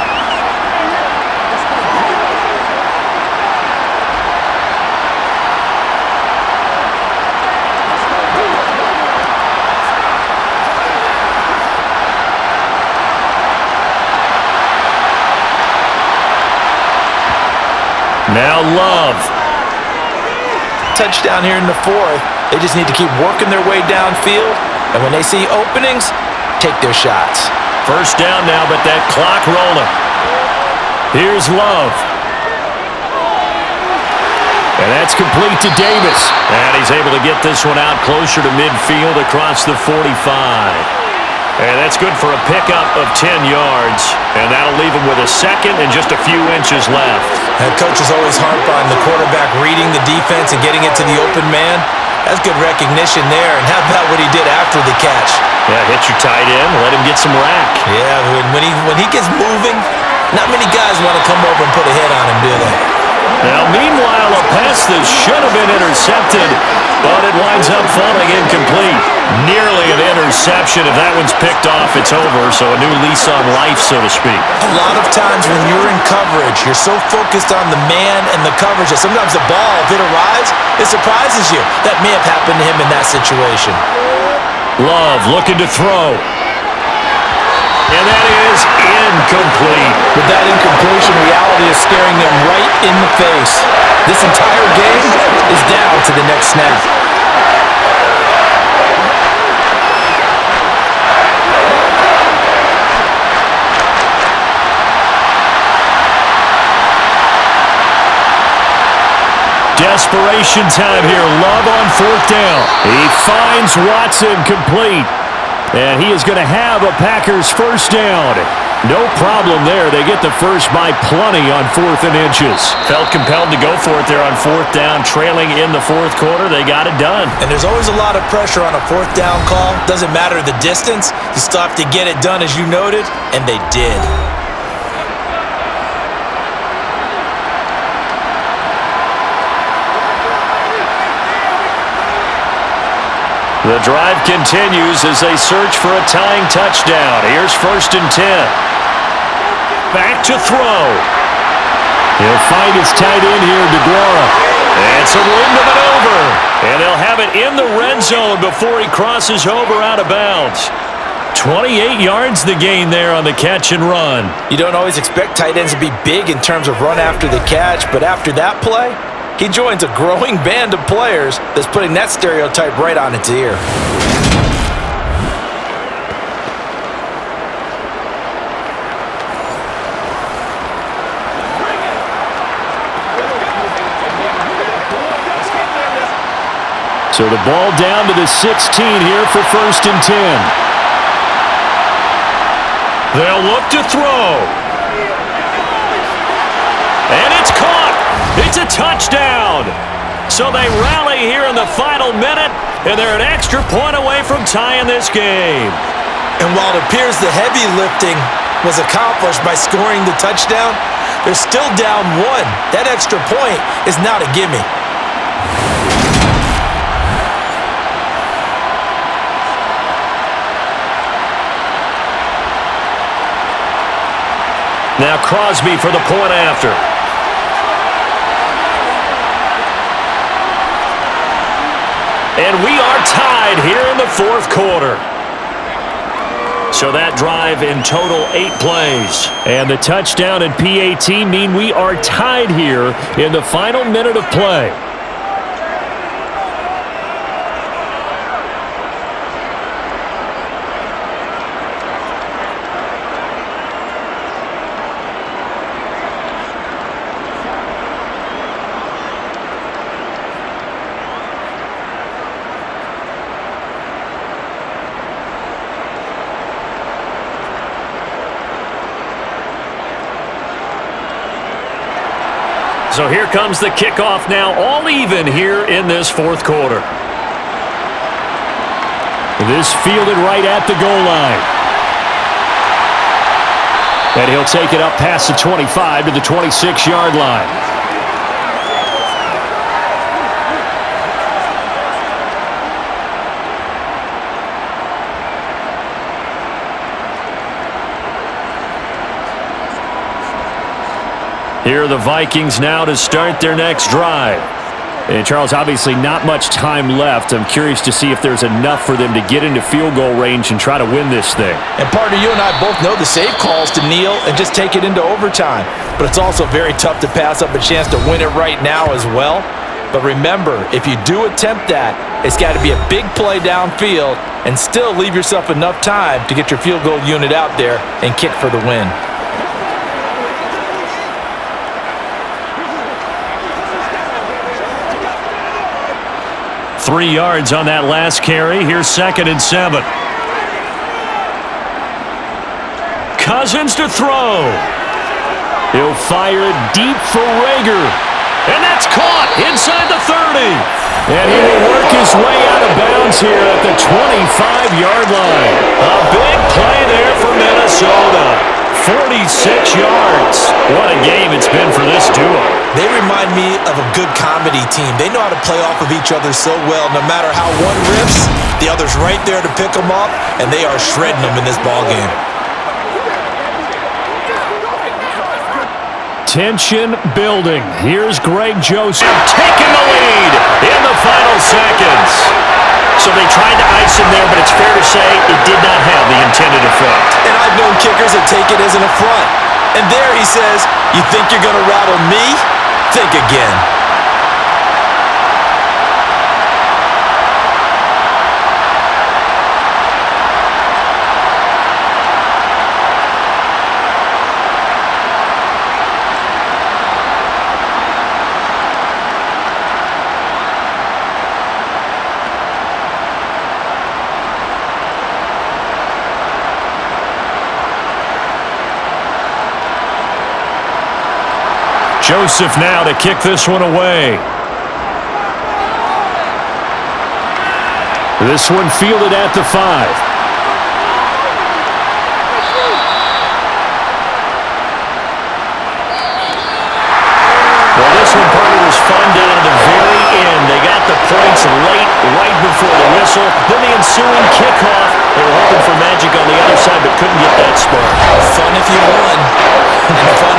Speaker 2: Now Love.
Speaker 6: Touchdown here in the 4th. They just need to keep working their way downfield. And when they see openings, take their shots.
Speaker 2: 1st down now, but that clock rolling. Here's Love.
Speaker 4: And that's complete to Davis.
Speaker 2: And he's able to get this one out closer to midfield across the 45. And that's good for a pickup of 10 yards. And that'll leave leave them with a second and just a few inches left.
Speaker 3: That coach is always harp on the quarterback reading the defense and getting it to the open man. That's good recognition there. And how about what he did after the catch?
Speaker 2: Yeah, hit your tight end, let him get some rack.
Speaker 3: Yeah, when he gets moving, not many guys want to come over and put a hit on him, do they?
Speaker 2: Now, meanwhile, a pass that should have been intercepted, but it winds up falling incomplete. Nearly an interception. If that one's picked off, it's over, so a new lease on life, so to speak.
Speaker 3: A lot of times when you're in coverage, you're so focused on the man and the coverage that sometimes the ball, if it arrives, it surprises you. That may have happened to him in that situation.
Speaker 2: Love looking to throw. And that is incomplete.
Speaker 6: With that incompletion, reality is staring them right in the face. This entire game is down to the next snap.
Speaker 2: Desperation time here. Love on fourth down. He finds Watson complete. And he is going to have a Packers first down. No problem there. They get the first by plenty on 4th and inches. Felt compelled to go for it there on 4th down. Trailing in the 4th quarter. They got it done.
Speaker 3: And there's always a lot of pressure on a 4th down call. Doesn't matter the distance. You still have to get it done, as you noted, and they did.
Speaker 2: The drive continues as they search for a tying touchdown. Here's 1st and 10. Back to throw. He'll find his tight end here, DeGuara. And some room to maneuver. And they'll have it in the red zone before he crosses over out of bounds. 28 yards the gain there on the catch and run.
Speaker 6: You don't always expect tight ends to be big in terms of run after the catch, but after that play, he joins a growing band of players that's putting that stereotype right on its ear.
Speaker 2: So the ball down to the 16 here for 1st and 10. They'll look to throw. And it's caught. It's a touchdown. So they rally here in the final minute, and they're an extra point away from tying this game.
Speaker 3: And while it appears the heavy lifting was accomplished by scoring the touchdown, they're still down 1. That extra point is not a gimme.
Speaker 2: Now Crosby for the point after. And we are tied here in the 4th quarter. So that drive in total 8 plays. And the touchdown and PAT mean we are tied here in the final minute of play. So here comes the kickoff now, all even here in this 4th quarter. This fielded right at the goal line. And he'll take it up past the 25 to the 26-yard line. Here are the Vikings now to start their next drive. And Charles, obviously not much time left. I'm curious to see if there's enough for them to get into field goal range and try to win this thing.
Speaker 6: And partner, you and I both know the save calls to kneel and just take it into overtime. But it's also very tough to pass up a chance to win it right now as well. But remember, if you do attempt that, it's got to be a big play downfield and still leave yourself enough time to get your field goal unit out there and kick for the win.
Speaker 2: Three yards on that last carry. Here's 2nd and 7.
Speaker 4: Cousins to throw. He'll fire it deep for Rager. And that's caught inside the 30. And he will work his way out of bounds here at the 25-yard line. A big play there for Minnesota. 46 yards. What a game it's been for this duo.
Speaker 3: They remind me of a good comedy team. They know how to play off of each other so well. No matter how one rips, the other's right there to pick them up, and they are shredding them in this ballgame.
Speaker 4: Tension building. Here's Greg Joseph taking the lead in the final seconds. So they tried to ice him there, but it's fair to say it did not have the intended effect.
Speaker 3: And I've known kickers that take it as an affront. And there he says, you think you're going to rattle me? Think again.
Speaker 4: Joseph now to kick this one away. This one fielded at the 5. Well, this one probably was fun down to the very end. They got the points late, right before the whistle. Then the ensuing kickoff. They were hoping for magic on the other side, but couldn't get that spark.
Speaker 3: Fun if you won, and fun